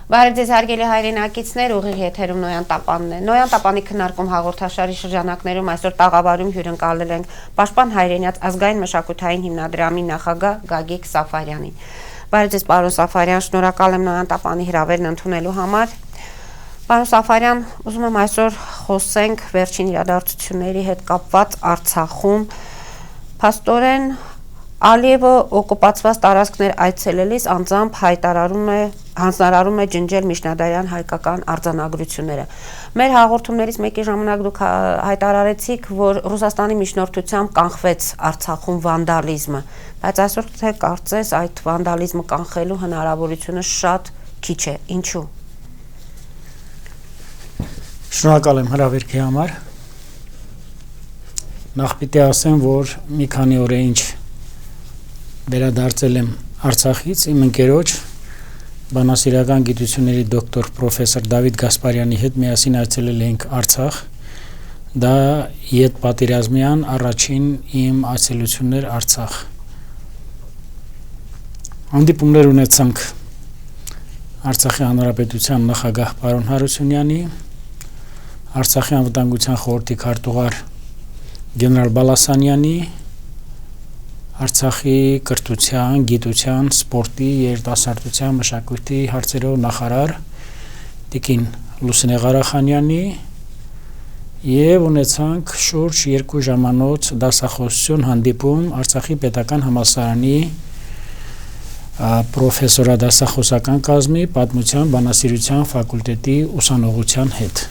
Բարև ձեզ հարգելի հայրենակիցներ, ուղիղ եթերում Նոյան Տապանն է։ Նոյան Տապանի քննարկում հաղորդաշարի շրջանակներում այսօր տաղավարում հյուրընկալել ենք Պաշտպան հայրենյաց ազգային մշակութային հիմնադրամի նախագահ Գագիկ Սաֆարյանին։ Բարև ձեզ, պարոն Սաֆարյան, շնորհակալ եմ Նոյան Տապանի հրավերն ընդունելու համար։ Պարոն Սաֆարյան, ուզում եմ այսօր խոսենք վերջին իրադարձությունների հետ կապված Արցախում։ Փաստորեն Ալիևը օկուպացված տարածքներ այցելելիս անձամբ հանձնարարում է ջնջել միջնադարյան հայկական արձանագրությունները։ Մեր հաղորդումներից մեկի ժամանակ դուք հայտարարեցիք, որ Ռուսաստանի միջնորդությամբ կանխվեց Արցախում վանդալիզմը, բայց այսօր թե կարծես այդ վանդալիզմը կանխելու հնարավորությունը շատ քիչ է։ Ինչու՞։ Շնորհակալ եմ հրավերքի համար։ Նախ պիտի ասեմ, որ մի քանի օր է ինչ վերադարձել եմ Արցախից իմ ընկերոջ բանասիրական գիտությունների դոկտոր պրոֆեսոր Դավիթ Գասպարյանի հետ միասին այցելել ենք Արցախ։ Դա ետպատերազմյան առաջին իմ այցելություններ Արցախ։ Հանդիպումներ ունեցանք Արցախի հանրապետության նախագահ պարոն Հարությունյանի, Արցախի անվտանգության խորհրդի քարտուղար գեներալ Բալասանյանի, Արցախի կրթության, գիտության, սպորտի, երիտասարդության, մշակույթի հարցերով նախարար տիկին Լուսինե Ղարախանյանի եւ ունեցանք շուրջ 2 ժամանոց դասախոսություն հանդիպում Արցախի պետական համալսարանի պրոֆեսորադասախոսական կազմի պատմության բանասիրության ֆակուլտետի ուսանողության հետ։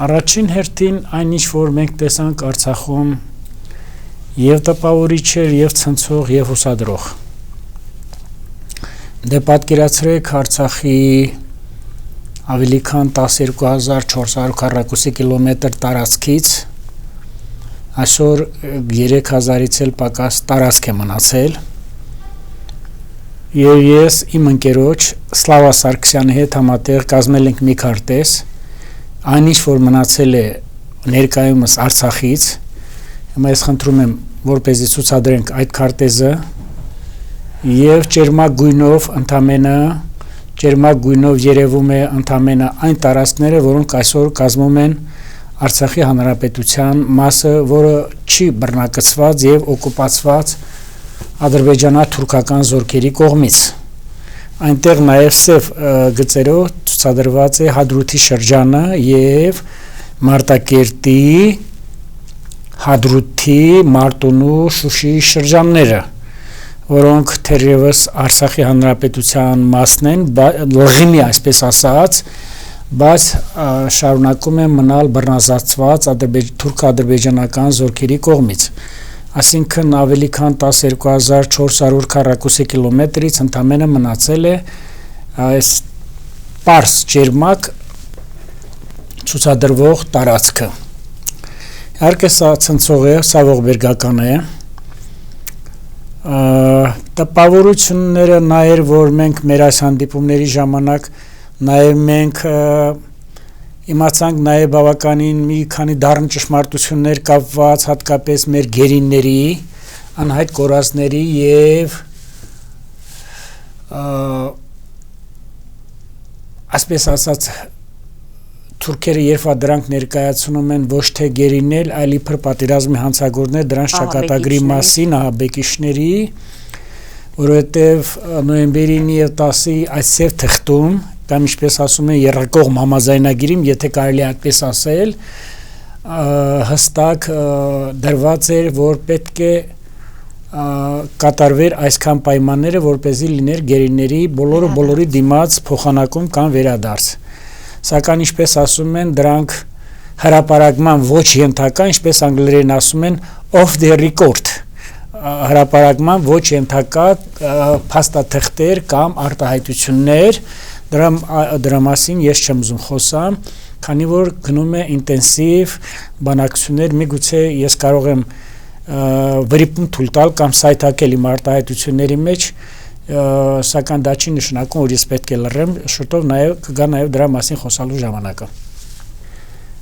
Առաջին հերթին այն ինչ որ մենք տեսանք Արցախում եւ տպավորիչ էր եւ ցնցող եւ հուսադրող։ Դե պատկերացրեք Արցախի ավելի քան 12400 քառակուսի կիլոմետր տարածքից այսօր 3000-ից էլ պակաս տարածք է մնացել։ Եվ ես իմ ընկերոջ Սլավա Սարգսյանի հետ համատեղ կազմել ենք մի քարտեզ, այն ինչ որ մնացել է ներկայումս Արցախից, հիմա ես խնդրում եմ, որպեսզի ցուցադրենք այդ քարտեզը եւ ջերմակ գույնով երևում է ընդամենը այն տարածքները, որոնք այսօր կազմում են Արցախի հանրապետության մասը, որը չի բռնակցված եւ օկուպացված ադրբեջանա-թուրքական զորքերի կողմից։ Այնտեղ նաև սև գծերով ցուցադրված է Հադրութի շրջանը եւ Մարտակերտի, Հադրութի, Մարտունու, Շուշիի շրջանները, որոնք թերևս Արցախի հանրապետության մասն են, լղիմի այսպես ասած, բայց շարունակում են մնալ բռնազավծված թուրք-ադրբեջանական զորքերի կողմից։ Այսինքն ավելի քան 12400 քառակուսի կիլոմետրից ընդամենը մնացել է այս պարզ ջերմակ ցուցադրվող տարածքը։ Իհարկե սա ցնցող է, սա ողբերգական է։ Տպավորությունները նա էր, որ մենք մեր այս հանդիպումների ժամանակ նաև մենք իմացանք նաև բավականին մի քանի դառն ճշմարտություններ կապված հատկապես մեր գերիների, անհայտ կորածների եւ այսպես ասած թուրքերը երբ դրանք ներկայացնում են ոչ թե գերինել, այլ իբր պատերազմի հանցագործներ, դրանց ճակատագրի մասին, ահաբեկիչների, որովհետեւ նոյեմբերի 9-10-ի այս սև թղթում կամ ինչպես ասում են երրակողմ համաձայնագիրում, եթե կարելի այդպես ասել, հստակ դրված էր, որ պետք է կատարվեր այսքան պայմանները, որպեսզի լիներ գերիների բոլորի դիմաց փոխանակում կամ վերադարձ։ Սակայն ինչպես ասում են, դրանք հրապարակման ոչ ենթակա, ինչպես անգլերեն ասում են, off the record, հրապարակման ոչ ենթակա փաստաթղթեր կամ արտահայտություններ, դրա մասին ես չեմ ուզում խոսամ, քանի որ գնում է ինտենսիվ բանակցություններ, միգուցե ես կարող եմ վրիպում թույլ տալ կամ սայթակել իմ արտահայտությունների մեջ, սակայն դա չի նշանակում, որ ես պետք է լռեմ, շուտով կգա նաև դրա մասին խոսալու ժամանակը։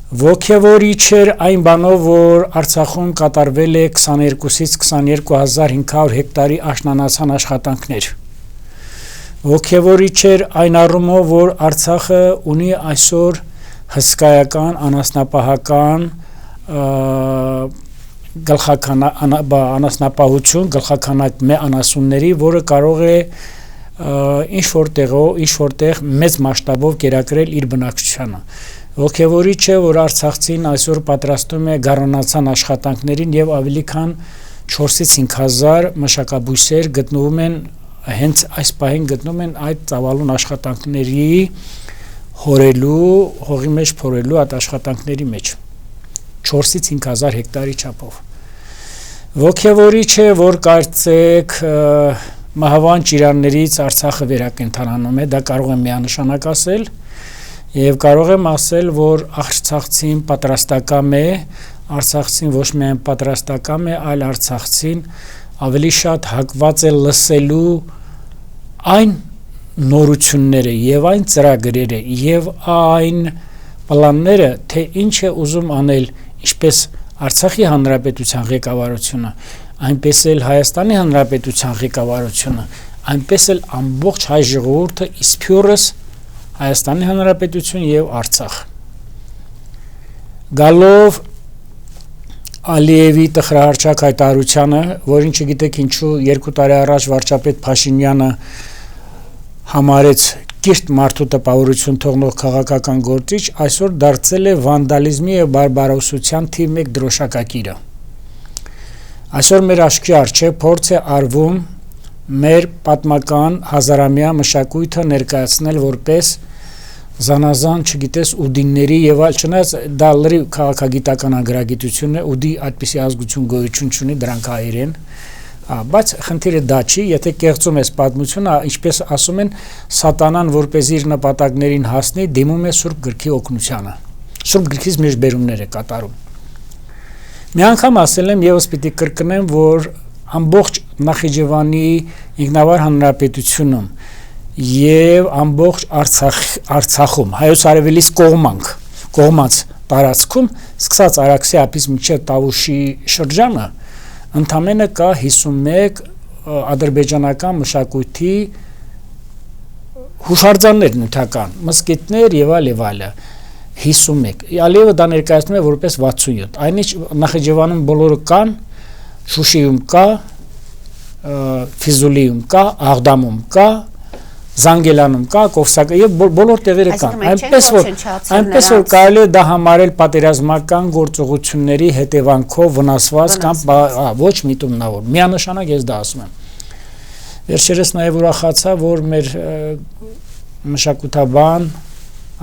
Ոգևորիչ էր այն բանով, որ Արցախում կատարվել է 22-ից 22500 հեկտարի աշնանացան աշխատանքներ։ ոգևորիչ էր այն առումով, որ Արցախը ունի այսօր հսկայական անասնապահական անասնապահություն, գլխաքանակ անասունների, որը կարող է ինչ որտեղ մեծ մասշտաբով կերակրել իր բնակչությանը։ Ոգևորիչ է, որ Արցախցին այսօր պատրաստում է գառնանացան աշխատանքներին եւ ավելի քան 4-ից 5,000 մշակաբույսեր գտնվում են հենց այս պահին գտնվում են այդ ծավալուն աշխատանքների հողի մեջ փորելու այդ աշխատանքների մեջ 4-ից 5,000 հեկտարի չափով։ Ոգևորիչ է, որ կարծեք մահվան ճիրաններից Արցախը վերակենդանանում է, դա կարող եմ միանշանակ ասել, եւ կարող եմ ասել, որ արցախցին պատրաստակամ է, արցախցին ոչ միայն պատրաստակամ է, այլ արցախցին ավելի շատ հակված է լսելու այն նորությունները եւ այն ծրագրերը եւ այն պլանները, թե ինչ է ուզում անել ինչպես Արցախի հանրապետության ղեկավարությունը, այնպես էլ Հայաստանի հանրապետության ղեկավարությունը, այնպես էլ ամբողջ հայ ժողովուրդը իսփյուրս Հայաստանի հանրապետություն եւ Արցախ։ Գալով Ալիևի տխրահարչակ հայտարարությանը, որին չգիտեք ինչու 2 տարի առաջ վարչապետ Փաշինյանը համարեց կիրթ մարդու տպավորություն թողնող քաղաքական գործիչ, այսօր դարձել է վանդալիզմի եւ բարբարոսության թիվ 1 դրոշակակիրը։ Այսօր մեր աչքի առջև փորձ է արվում մեր պատմական հազարամյա մշակույթը ներկայացնել որպես զանազան, չգիտես, ուդիների եւ այլ, չնայած դա լրիվ քաղաքագիտական ագրագիտություն է, ուդի այդպիսի ազգություն գոյություն չունի, դրանք հայեր են, բայց խնդիրը դա չի, եթե կեղծում ես պատմությունը, ինչպես ասում են, սատանան որպես իր նպատակներին հասնի, դիմում է Սուրբ Գրքի օգնությանը, Սուրբ Գրքից մեջբերումներ է կատարում։ Մի անգամ ասել եմ եւս պիտի կրկնեմ, որ ամբողջ Նախիջևանի ինքնավար հանրապետությունում եւ ամբողջ Արցախում հայոց արևելից կողմած տարածքում սկսած Արաքսի ափից մինչև Տավուշի շրջանը ընդամենը կա 51 ադրբեջանական մշակույթի հուշարձաններ նյութական, մզկիթներ եւ այլը 51։ Ալիևը դա ներկայացնում է որպես 67։ Այնինչ Նախիջևանում բոլորը կան, Շուշիում կա, Ֆիզուլիում կա, Աղդամում կա, Զանգելանում կա, Կովսակը եւ բոլոր տեղերը կան։ Այնպես որ կարելի է դա համարել պատերազմական գործողությունների հետևանքով վնասված կամ ոչ միտումնավոր։ Միանշանակ ես դա ասում եմ։ Վերջերս նաեւ ուրախացա, որ մեր մշակութաբան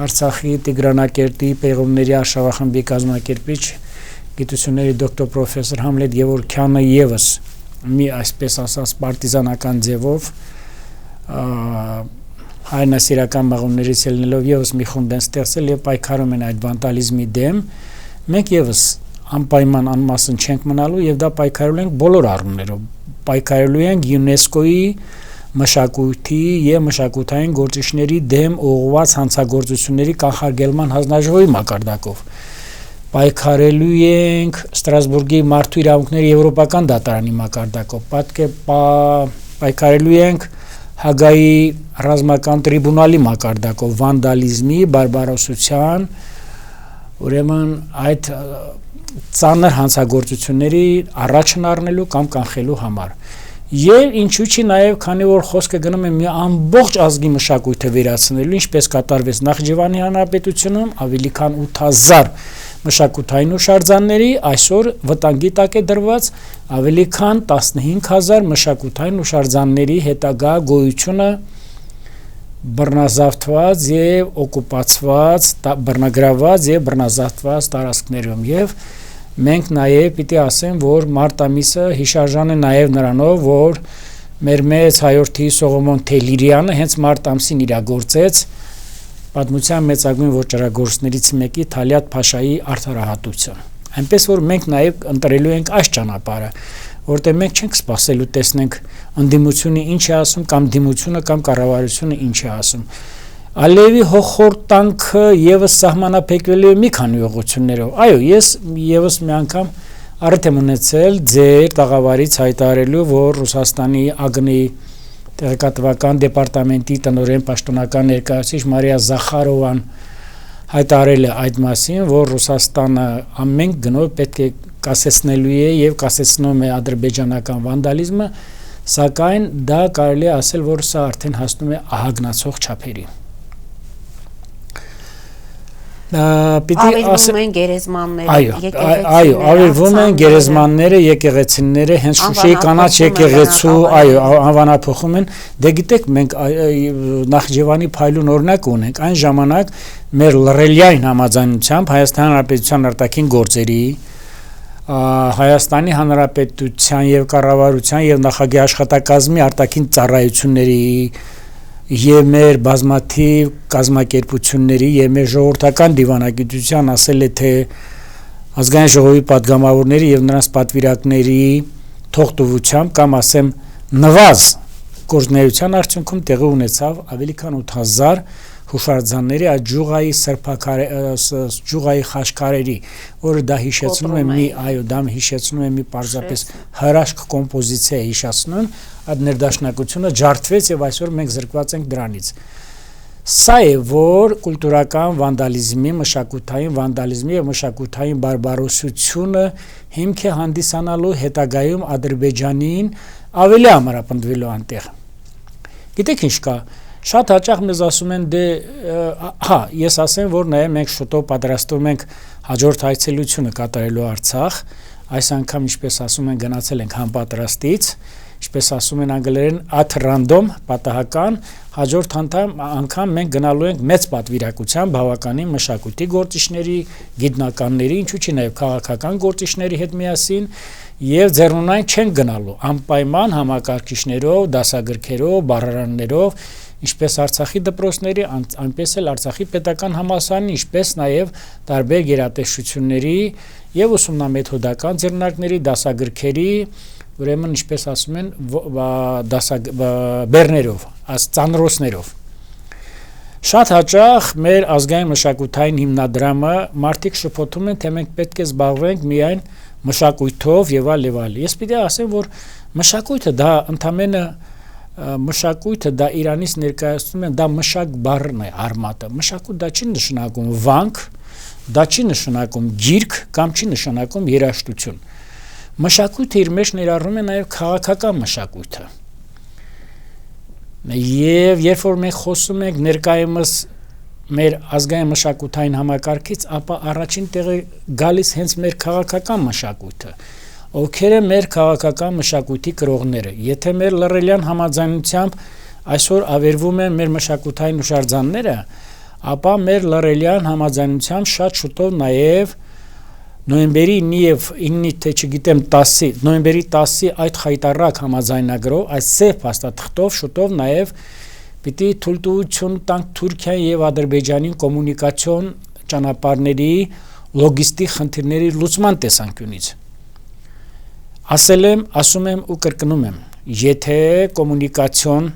Արցախի Տիգրանակերտի Պեղումների արշավախմբի կազմակերպիչ գիտությունների դոկտոր պրոֆեսոր Համլետ Գևորգյանը եւս մի այսպես ասած պարտիզանական ձևով հայնասիրական մաղումներից ելնելով եւս մի խումբ են ստեղծել եւ պայքարում են այդ վանդալիզմի դեմ, մենք եւս անպայման անմասն չենք մնալու եւ դա պայքարելու ենք բոլոր առումներով, պայքարելու ենք ՅՈՒՆԵՍԿՕ-ի մշակույթի եւ մշակութային գործիչների դեմ ուղղված հանցագործությունների կանխարգելման հանձնաժողովի մակարդակով, պայքարելու ենք Ստրասբուրգի մարդու իրավունքների եվրոպական դատարանի մակարդակով, պայքարելու ենք Հագայի ռազմական տրիբունալի մակարդակով վանդալիզմի, բարբարոսության, ուրեմն այդ ծանր հանցագործությունների առաջն առնելու կամ կանխելու համար։ Եվ ինչու՞ չի նաև քանի որ խոսքը գնում է մի ամբողջ ազգի մշակույթը վերացնելու, ինչպես կատարվեց Նախիջևանի հանրապետությունում, ավելի քան 8000 մշակութային հուշարձանների, այսօր վտանգի տակ է դրված ավելի քան 15000 մշակութային հուշարձանների հետագա գոյությունը բռնազավթված եւ օկուպացված, բռնագրաված եւ բռնազավթված տարածքներում եւ մենք նաև պիտի ասեմ, որ մարտ ամիսը հիշարժան է նաև նրանով, որ մեր մեծ հայորդի Սողոմոն Թելիրյանը հենց մարտ ամսին իրագործեց պատմության մեծագույն ոճրագործներից մեկի Թալիաթ Փաշայի արդարահատությունը։ Այնպես որ մենք նաև ընտրելու ենք այս ճանապարհը, որտեղ մենք չենք սպասելու տեսնենք ընդդիմությունը ինչ է ասում կամ դիմությունը կամ կառավարությունը ինչ է ասում։ Ալիևի հոխորտանքը եւս սահմանափակվելու է մի քանի ուղղություններով։ Այո, ես եւս մի անգամ առիթ եմ ունեցել ձեր տաղավարից հայտարարելու, որ Ռուսաստանի ԱԳՆ-ի տեղեկատվական դեպարտամենտի տնօրեն պաշտոնական ներկայացուցիչ Մարիա Զախարովան հայտարարել է այդ մասին, որ Ռուսաստանը ամեն գնով պետք է կասեցնելու է եւ կասեցնում է ադրբեջանական վանդալիզմը, սակայն դա կարելի է ասել, որ սա արդեն հասնում է ահագնացող չափերի։ Ավերվում են գերեզմանները, այո, ավերվում են գերեզմանները, եկեղեցիները, հենց Շուշիի կանաչ եկեղեցու, այո, անվանափոխում են։ Դե գիտեք, մենք Նախիջևանի փայլուն օրինակ ունենք, այն ժամանակ մեր լռելիային համաձայնությամբ Հայաստանի Հանրապետության արտաքին գործերի, Հայաստանի Հանրապետության եւ կառավարության եւ նախագահի աշխատակազմի արտաքին ծառայությունների եւ մեր բազմաթիվ կազմակերպությունների եւ մեր ժողովրդական դիվանագիտության ասել է թե ազգային ժողովի падգամավորների եւ նրանց պատվիրակների թողտվությամբ կամ ասեմ նվազ գործունեության արդյունքում տեղի ունեցավ ավելի քան 8000 հուշարձանների այդ ջուղայի խաշկարերի, որը դա հիշեցնում է մի պարզապես հրաշք կոմպոզիցիա է հիշեցնում, այդ ներդաշնակությունը ջարդվեց եւ այսօր մենք զրկված ենք դրանից։ Սա է, որ կուլտուրական վանդալիզմի, մշակութային վանդալիզմի եւ մշակութային բարբարոսությունը հիմք է հանդիսանալու հետագայում Ադրբեջանին ավելի ամրապնդվելու անտեղ։ Գիտեք ինչ կա, շատ հաճախ մեզ ասում են դե ես ասեմ, որ նաեւ մենք շուտով պատրաստում ենք հաջորդ այցելությունը կատարելու Արցախ, այս անգամ ինչպես ասում են գնացել ենք համապատրաստից, ինչպես ասում են անգլերեն at random պատահական, հաջորդ անգամ մենք գնալու ենք մեծ պատվիրակությամբ բավականին մշակույթի գործիչների, գիտնականների, ինչու՞ չի նաեւ քաղաքական գործիչների հետ միասին եւ ձեռնունայն չեն գնալու անպայման համակարգիչներով, դասագրքերով, բառարաններով, ինչպես Արցախի դպրոցների, այնպես էլ Արցախի պետական համալսարանի, ինչպես նաեւ տարբեր գերատեսչությունների եւ ուսումնամեթոդական ձեռնարկների, դասագրքերի, ուրեմն ինչպես ասում են, բեռներով, ծանրոցներով։ Շատ հաճախ մեր ազգային մշակութային հիմնադրամը մարդիկ շփոթում են, թե մենք պետք է զբաղվենք միայն մշակույթով եւ այլ։ Ես պիտի ասեմ, որ մշակույթը դա Իրանից ներկայացնում են, դա մշակ բառն է արմատը։ Մշակույթ դա չի նշանակում վանք, դա չի նշանակում գիրք կամ չի նշանակում երաժշտություն։ Մշակույթը իր մեջ ներառում է նաեւ քաղաքական մշակույթը։ Եվ երբ որ մենք խոսում ենք ներկայումս մեր ազգային մշակութային համակարգից, ապա առաջին տեղը գալիս հենց մեր քաղաքական մշակույթը, ովքեր են մեր քաղաքական մշակույթի կրողները։ Եթե մեր լռելյան համաձայնությամբ այսօր ավերվում են մեր մշակութային հուշարձանները, ապա մեր լռելյան համաձայնությամբ շատ շուտով նաև նոյեմբերի 9-ի թե չգիտեմ 10-ի, նոյեմբերի 10-ի այդ խայտառակ համաձայնագրով, այս սև փաստաթղթով շուտով նաև պիտի թույլտվություն տանք Թուրքիայի եւ Ադրբեջանի կոմունիկացիոն ճանապարհների լոգիստիկ խնդիրների լուծման տեսանկյունից։ Ասում եմ ու կրկնում եմ, եթե կոմունիկացիոն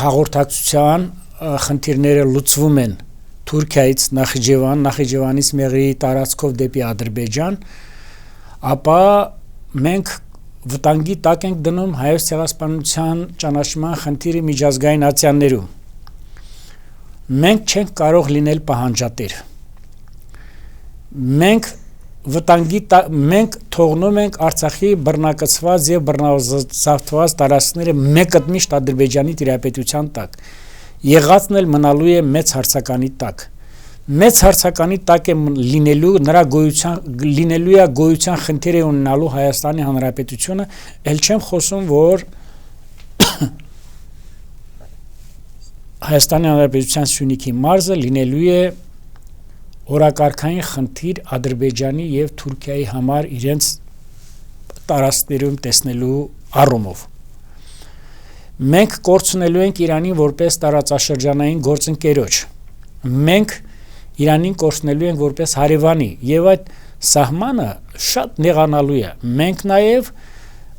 հաղորդակցության խնդիրները լուծվում են Թուրքիայից Նախիջևան, Նախիջևանից Մեղրիի տարածքով դեպի Ադրբեջան, ապա մենք վտանգի տակ ենք դնում հայոց ցեղասպանության ճանաչման խնդիրը միջազգային ացիաներում։ Մենք չենք կարող լինել պահանջատեր։ Մենք թողնում ենք Արցախի բռնակցված եւ բռնազավթված տարածքները մեկըդմիշտ Ադրբեջանի տիրապետության տակ։ Եղածն էլ մնալու է մեծ հարցականի տակ։ Մեծ հարցականի տակ է լինելու է գոյության խնդիր է ունենալու Հայաստանի Հանրապետությունը, ել չեմ խոսում, որ Հայաստանի Հանրապետության Սյունիքի մարզը լինելու է օրակարգային խնդիր Ադրբեջանի եւ Թուրքիայի համար իրենց տարածքներում տեսնելու առումով։ Մենք կորցնելու ենք Իրանին որպես տարածաշրջանային գործընկերոջ։ Մենք Իրանին կորցնելու ենք որպես հարևանի եւ այդ սահմանը շատ նեղանալու է։ Մենք նաեւ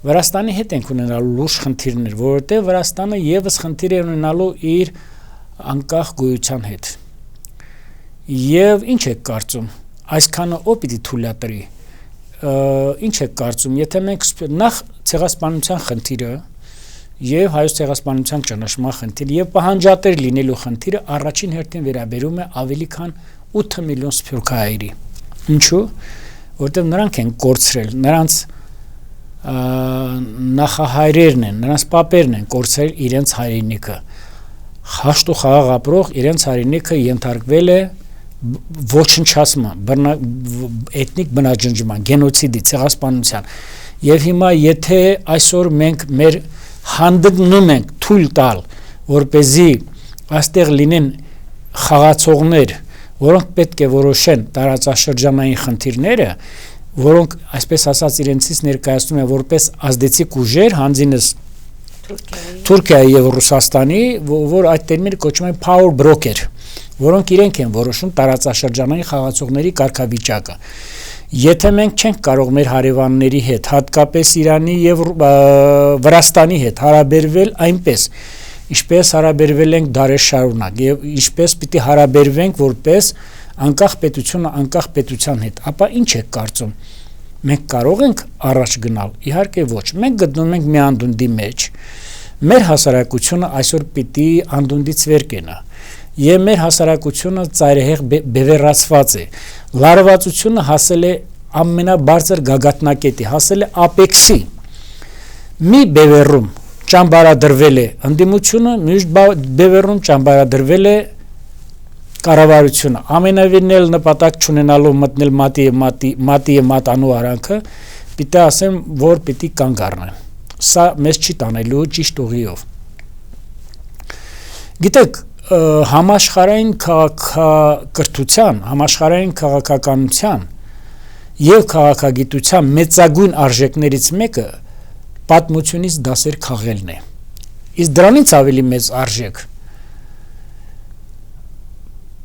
Վրաստանի հետ ենք ունենալու լուրջ խնդիրներ, որովհետեւ Վրաստանը եւս խնդիր է ունենալու իր անկախ գոյության հետ։ Եվ ինչ եք կարծում, այսքանը ո՞վ պիտի թույլատրի։ Ինչ եք կարծում, եթե մենք նախ ցեղասպանության խնդիրը եւ հայոց ցեղասպանության ճնշման խնդիր եւ պահանջատեր լինելու խնդիրը առաջին հերթին վերաբերում է ավելի քան 8 միլիոն սփյուռքահայերի։ Ինչու՞։ Որտեղ նրանք են կորցրել, նրանց նախահայրերն են, նրանց պապերն են կորցրել իրենց հայրենիքը։ Հաշտ ու խաղաղ ապրող իրենց հայրենիքը ենթարկվել է ոչնչացման, էթնիկ բնաջնջման, գենոցիդի, ցեղասպանության։ Եվ հիմա եթե այսօր մենք մեր հանդգնում ենք թույլ տալ, որպեսզի այստեղ լինեն խաղացողներ, որոնք պետք է որոշեն տարածաշրջանային խնդիրները, որոնք այսպես ասած իրենցից ներկայացնում են որպես ազդեցիկ ուժեր, հանձինս Թուրքիայի եւ Ռուսաստանի, որ այդ տերմինը կոչվում է power broker, որոնք իրենք են որոշում տարածաշրջանային խաղացողների կարգավիճակը։ Եթե մենք չենք կարող մեր հարևանների հետ, հատկապես Իրանի եւ Վրաստանի հետ հարաբերվել այնպես, ինչպես հարաբերվել ենք դարեր շարունակ եւ ինչպես պիտի հարաբերվենք որպես անկախ պետությունը անկախ պետության հետ, ապա ինչ է կարծում։ Մենք կարող ենք առաջ գնալ, իհարկե ոչ։ Մենք գտնվում ենք մի անդունդի մեջ։ Մեր հասարակությունը այսօր պիտի անդունդից վեր կենա։ Եվ մեր հասարակությունը ծայրահեղ բևեռացված է։ Լարվածությունը հասել է ամենաբարձր գագաթնակետի, հասել է ապեքսի։ Մի բևեռում ճամբարադրվել է ընդդիմությունը, մյուս բևեռում ճամբարադրվել է կառավարությունը, ամենավին էլ նպատակ չունենալով մտնել մատի մատանու արանքը, պիտի ասեմ, որ պիտի կանգ առնեն։ Սա մեզ չի տանելու ճիշտ ուղիով։ Գիտեք, համաշխարհային քաղաքակրթության, համաշխարհային քաղաքականության եւ քաղաքագիտության մեծագույն արժեքներից մեկը պատմությունից դասեր քաղելն է։ Իսկ դրանից ավելի մեծ արժեք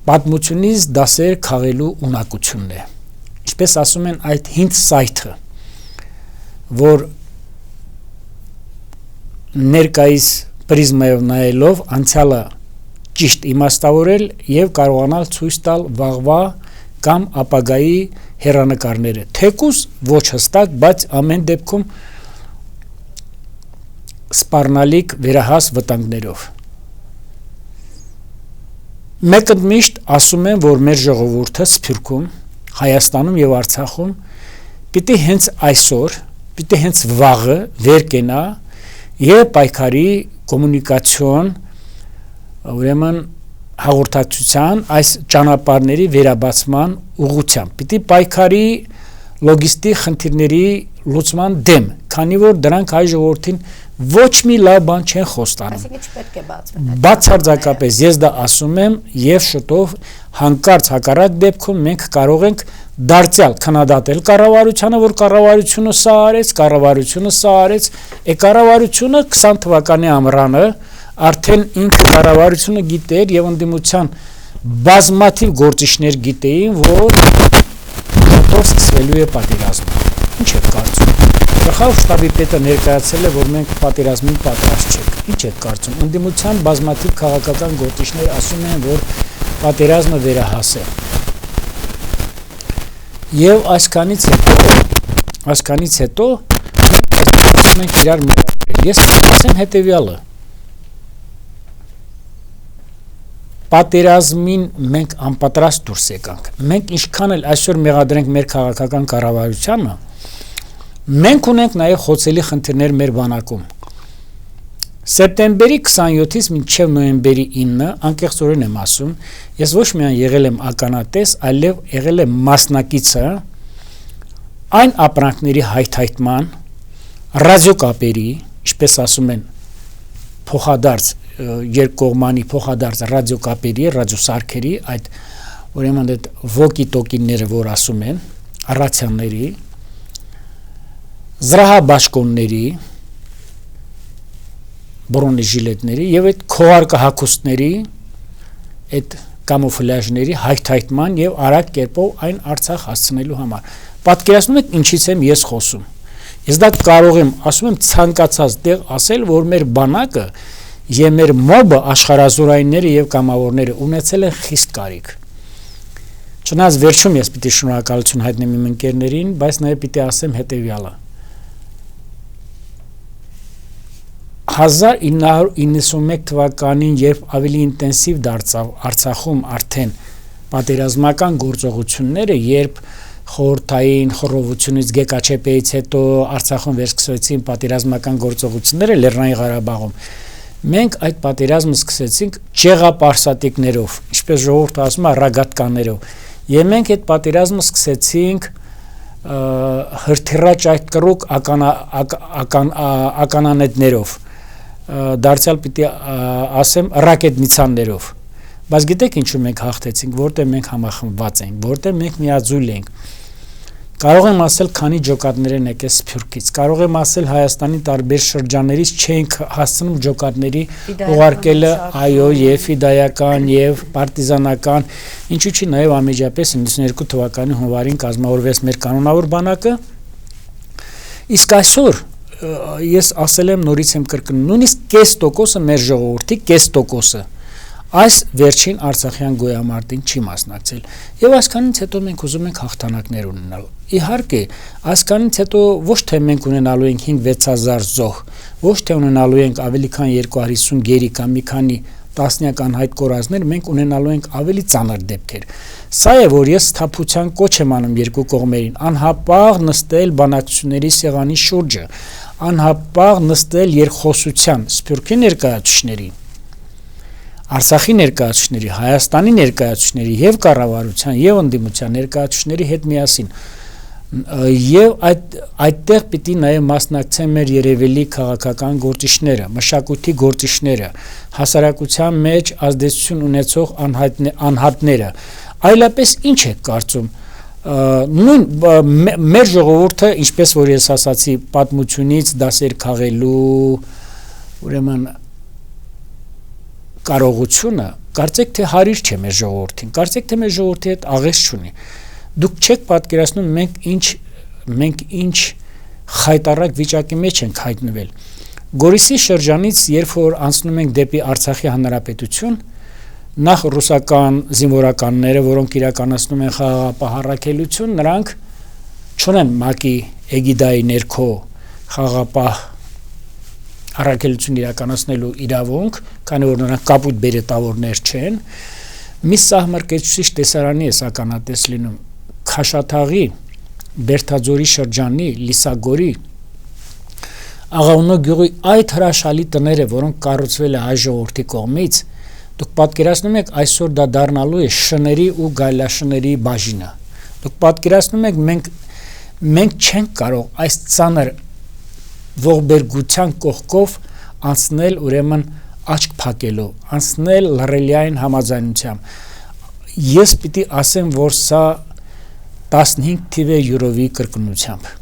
պատմությունից դասեր քաղելու ունակությունն է։ Ինչպես ասում են այդ hindsight-ը, որ ներկայիս պրիզմայով նայելով անցյալը ճիշտ իմաստավորել եւ կարողանալ ցույց տալ վաղվա կամ ապագայի հեռանկարները, թեկուզ ոչ հստակ, բայց ամեն դեպքում սպառնալիք վերահաս վտանգներով։ Մեկը միշտ ասում են, որ մեր ժողովուրդը Սփյուռքում, Հայաստանում եւ Արցախում պիտի հենց այսօր, պիտի հենց վաղը վեր կենա եւ պայքարի կոմունիկացիոն, ուրեմն հաղորդակցության այս ճանապարհների վերաբացման ուղղությամբ։ Պիտի պայքարի լոգիստիկ խնդիրների լուծման դեմ, քանի որ դրանք հայ ժողովրդին ոչ մի լավ բան չեն խոստանում։ Այսինքն չպետք է բացվեն։ Բացարձակապես ես դա ասում եմ եւ շուտով հանկարծ հակառակ դեպքում մենք կարող ենք դարձյալ քննադատել կառավարությանը, որ կառավարությունը սա արեց, կառավարությունը 20 թվականի ամռանը արդեն ինքը կառավարությունը գիտեր եւ ընդդիմության բազմաթիվ գործիչներ գիտեին, որ շուտով սկսվելու է պատերազմը։ Ինչ եք կարծում։ Գլխավոր շտաբի պետը ներկայացել է, որ մենք պատերազմին պատրաստ չենք։ Ինչ եք կարծում։ Ընդդիմության բազմաթիվ քաղաքական գործիչներ ասում են, որ պատերազմը վերահաս է։ Եվ այսքանից հետո մենք իրար մեղադրել։ Ես ասեմ հետևյալը։ Պատերազմին մենք անպատրաստ դուրս եկանք։ Մենք ինչքան էլ այսօր մեղադրենք մեր քաղաքական կառավարությանը, մենք ունենք նաև խոցելի խնդիրներ մեր բանակում։ Սեպտեմբերի 27-ից մինչև նոյեմբերի 9-ը, անկեղծորեն եմ ասում, ես ոչ միայն եղել եմ ականատես, այլև եղել եմ մասնակիցը այն ապրանքների հայթայթման, ռադիոկապերի, ինչպես ասում են, փոխադարձ երկկողմանի փոխադարձ ռադիոկապերի, ռադիոսարքերի, այդ ուրեմն այդ վոկի-տոկիները, որ ասում են, ռացիաների, զրահաբաշխոնների, բրոնեժիլետների եւ այդ քողարկահակոստների, այդ կամուֆլաժների հայթայթման եւ արագ կերպով այն Արցախ հասցնելու համար։ Պատկերացնում եք ինչից եմ ես խոսում։ Ես դա կարող եմ, ասում եմ, ցանկացած տեղ ասել, որ մեր բանակը եւ մեր մոբը աշխարհազորայինները եւ կամավորները ունեցել են խիստ կարիք։ Չնայած վերջում ես պիտի շնորհակալություն հայտնեմ իմ ընկերներին, բայց նաեւ պիտի ասեմ հետեւյալը։ 1991 թվականին, երբ ավելի ինտենսիվ դարձավ Արցախում արդեն պատերազմական գործողությունները, երբ խորհրդային խռովությունից Գեկաչեպեից հետո Արցախում վերսկսվեցին պատերազմական գործողությունները Լեռնային Ղարաբաղում, մենք այդ պատերազմը սկսեցինք ճեղապարսատիկներով, ինչպես ժողովուրդը ասում է, ռագատկաներով, եւ մենք այդ պատերազմը սկսեցինք հրթիռաճ այդ կռուկ ականանետներով, դարձյալ պիտի ասեմ ռակետնիցաններով, բայց գիտեք ինչու մենք հաղթեցինք, որտեղ մենք համախմբված ենք, որտեղ մենք միաձուլ ենք, կարող եմ ասել քանի ջոկատներ են եկել Սփյուռքից, կարող եմ ասել Հայաստանի տարբեր շրջաններից չենք հասցնում ջոկատների ուղարկելը, այո, եւ ֆիդայական եւ պարտիզանական, ինչու՞ չի նաեւ ամեջապես 92 թվականի հունվարին կազմավորվեց մեր կանոնավոր բանակը, իսկ այսօր ես ասել եմ նորից եմ կրկնում, նույնիսկ կես տոկոսը մեր ժողովրդի կես տոկոսը այս վերջին Արցախյան գոյամարտին չի մասնակցել եւ այսքանից հետո մենք ուզում ենք հաղթանակներ ունենալ իհարկե այսքանից հետո ոչ թե մենք ունենալու ենք 5-6000 զոհ ոչ թե ունենալու ենք ավելի քան 250 գերի կամ մի քանի տասնյակ անհայտ կորածներ մենք ունենալու ենք ավելի ծանր դեպքեր սա է որ ես սթափության կոչ եմ անում երկու կողմերին անհապաղ նստել բանակցությունների սեղանի շուրջը անհապաղ նստել երկխոսության Սփյուռքի ներկայացուցիչների Արցախի ներկայացուցիչների, Հայաստանի ներկայացուցիչների եւ կառավարության եւ ընդդիմության ներկայացուցիչների հետ միասին եւ այդտեղ պիտի նաեւ մասնակցեն մեր երևելի քաղաքական գործիչները, մշակույթի գործիչները, հասարակության մեջ ազդեցություն ունեցող անհատները, այլապես ինչ է կարծում նույն մեր ժողովուրդը, ինչպես որ ես ասացի, պատմությունից դասեր քաղելու, ուրեմն կարողությունը կարծեք թե հարիր չէ մեր ժողովրդին կարծեք թե մեր ժողովրդի հետ աղերս չունի դուք չեք պատկերացնում մենք ինչ խայտառակ վիճակի մեջ ենք հայտնվել Գորիսի շրջանից երբ որ անցնում ենք դեպի Արցախի հանրապետություն նախ ռուսական զինվորականները որոնք իրականացնում են խաղաղապահ նրանք չունեն ՄԱԿ-ի էգիդայի ներքո խաղաղապահ առաքելություն իրականացնելու իրավունք, քանի որ նրանք կապույտ բերետավորներ չեն, մի սահմռկեցուցիչ տեսարանի է ականատես լինում Քաշաթաղի, Բերթաձորի շրջանի, Լիսագորի, Աղավնո գյուղի այդ հրաշալի տները, որոնք կառուցվել է հայ ժողովրդի կողմից, դուք պատկերացնում եք այսօր դա դառնալու է շների ու գայլաշների բաժինը։ Դուք պատկերացնում եք մենք չենք կարող այս ծանր ողբերգության կողքով անցնել ուրեմն աչք փակելով, անցնել լռելիային համաձայնությամբ։ Ես պիտի ասեմ, որ սա 15 թիվ է յուրովի կրկնությամբ։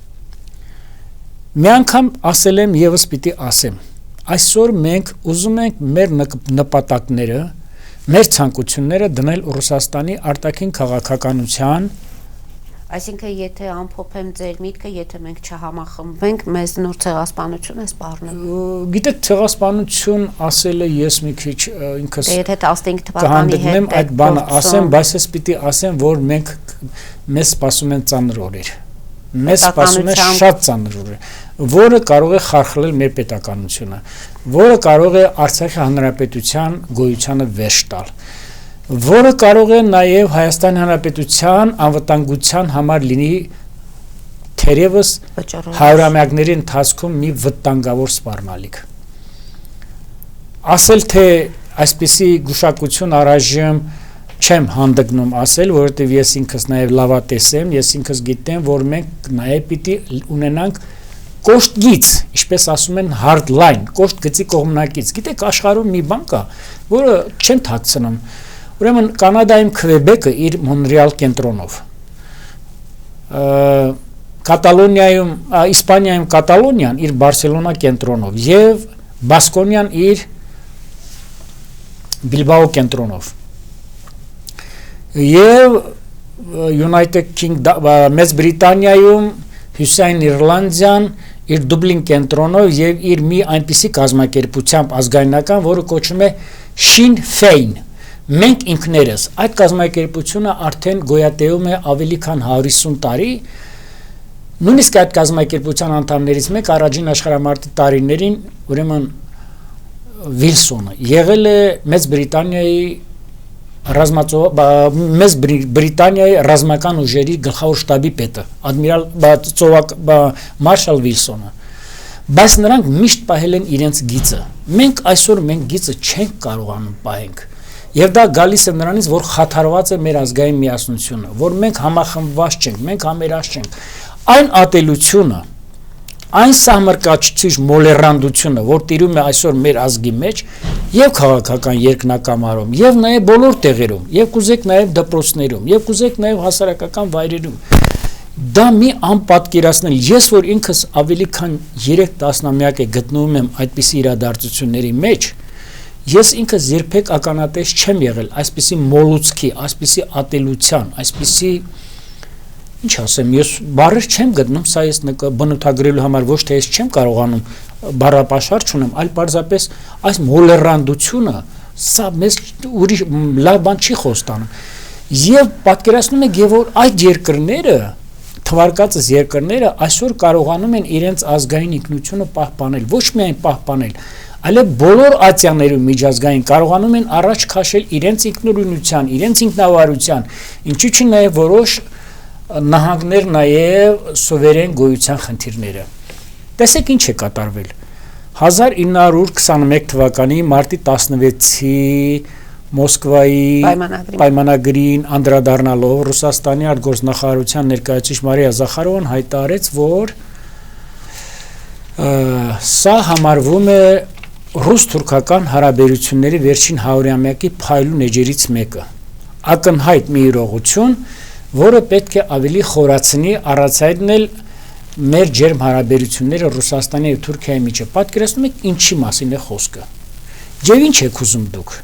Մի անգամ ասել եմ եւս պիտի ասեմ։ Այսօր մենք ուզում ենք մեր նպատակները, մեր ցանկությունները դնել Ռուսաստանի արտաքին քաղաքականության Այսինքն եթե ամփոփեմ ձեր միտքը, եթե մենք չհամախմբենք, մեզ նոր ցեղասպանություն է սպառնում։ Գիտեք, ցեղասպանություն ասելը ես մի քիչ ինքս Եթե 15 թվականի հետ այդ բանը ասեմ, բայց ես պիտի ասեմ, որ մեզ սպասում են ծանր օրեր։ Մեզ սպասում է շատ ծանր օրեր, որը կարող է խարխլել մեր պետականությունը, որը կարող է Արցախի հանրապետության գոյությանը վերջ տալ։ Որը կարող է նաև Հայաստանի Հանրապետության անվտանգության համար լինի թերևս հարյուրամյակների ընթացքում մի վտանգավոր սպառնալիք։ Ասել թե այսպիսի գուշակություն առայժմ չեմ հանդգնում ասել, որովհետև ես ինքս նաև լավատես եմ, ես ինքս գիտեմ, որ մենք նաև պիտի ունենանք կոշտ գիծ, ինչպես ասում են hard line, կոշտ գծի կողմնակից։ Գիտեք, աշխարհում մի բան կա, որը չեն թաքցնում։ Ուրեմն Կանադայում Քվեբեկը իր Մոնրեալ կենտրոնով, Կատալոնիայում, Իսպանիայում Կատալոնիան իր Բարսելոնա կենտրոնով եւ Բասկոնիան իր Բիլբաո կենտրոնով եւ United Kingdom Մեծ Բրիտանիայում Հյուսային Իռլանդիան իր Դուբլին կենտրոնով եւ իր մի այնպիսի կազմակերպությամբ ազգայնական, որը կոչվում է Sinn Féin Մենք ինքներս այդ կազմակերպությունը արդեն գոյատևում է ավելի քան 150 տարի նույնիսկ այդ կազմակերպության անդամներից մեկ առաջին աշխարհամարտի տարիներին ուրեմն Վիլսոնը եղել է Մեծ Բրիտանիայի Մեծ Բրիտանիայի ռազմական ուժերի գլխավոր շտաբի պետը, ադմիրալ Մարշալ Վիլսոնը, բայց նրանք միշտ պահել են իրենց գիծը։ Մենք այսօր գիծը չենք կարողանում պահենք, եւ դա գալիս է նրանից, որ խաթարված է մեր ազգային միասնությունը, որ մենք համախմբված չենք, մենք համերաշխ չենք։ Այն ատելությունը, այն սահմռկացուցիչ մոլեռանդությունը, որ տիրում է այսօր մեր ազգի մեջ, եւ քաղաքական երկնակամարում, եւ նաեւ բոլոր տեղերում, եւ կուզեք նաեւ դպրոցներում, եւ կուզեք նաեւ հասարակական վայրերում, դա մի անպատկերացնել։ Ես որ ինքս ավելի քան 3 տասնամյակ է գտնվում եմ այդպիսի իրադարձությունների մեջ, ես ինքս երբեք ականատես չեմ եղել այսպիսի մոլուցքի, այսպիսի ատելության, այսպիսի ինչ ասեմ, ես բառեր չեմ գտնում, սա ես բնութագրելու համար ոչ թե ես չեմ կարողանում բառապաշար չունեմ, այլ պարզապես այս մոլեռանդությունը, սա մեզ ուրիշ լավ բան չի խոստանում։ Եվ պատկերացնում եք, որ այդ երկրները, թվարկածս երկրները այսօր կարողանում են իրենց ազգային ինքնությունը պահպանել, ոչ միայն պահպանել, այլև բոլոր ատյաններում միջազգային կարողանում են առաջ քաշել իրենց ինքնուրույնության, իրենց ինքնավարության, ինչու՞ չէ նաև որոշ նահանգներ նաև սուվերեն գոյության խնդիրները։ Տեսեք ինչ է կատարվել 1921 թվականի մարտի 16-ի Մոսկվայի պայմանագրին անդրադառնալով Ռուսաստանի արտգործնախարարության ներկայացուցիչ Մարիա Զախարովան հայտարարեց, որ սա համարվում է ռուս-թուրքական հարաբերությունների վերջին 100-ամյակի փայլուն էջերից մեկը, ակնհայտ մի իրողություն, որը պետք է ավելի խորացնի առանցայդնել մեր ջերմ հարաբերությունները Ռուսաստանի եւ Թուրքիայի միջեւ։ Պատկերացնում եք ինչի մասին է խոսքը։ Եվ ինչ եք ուզում դուք։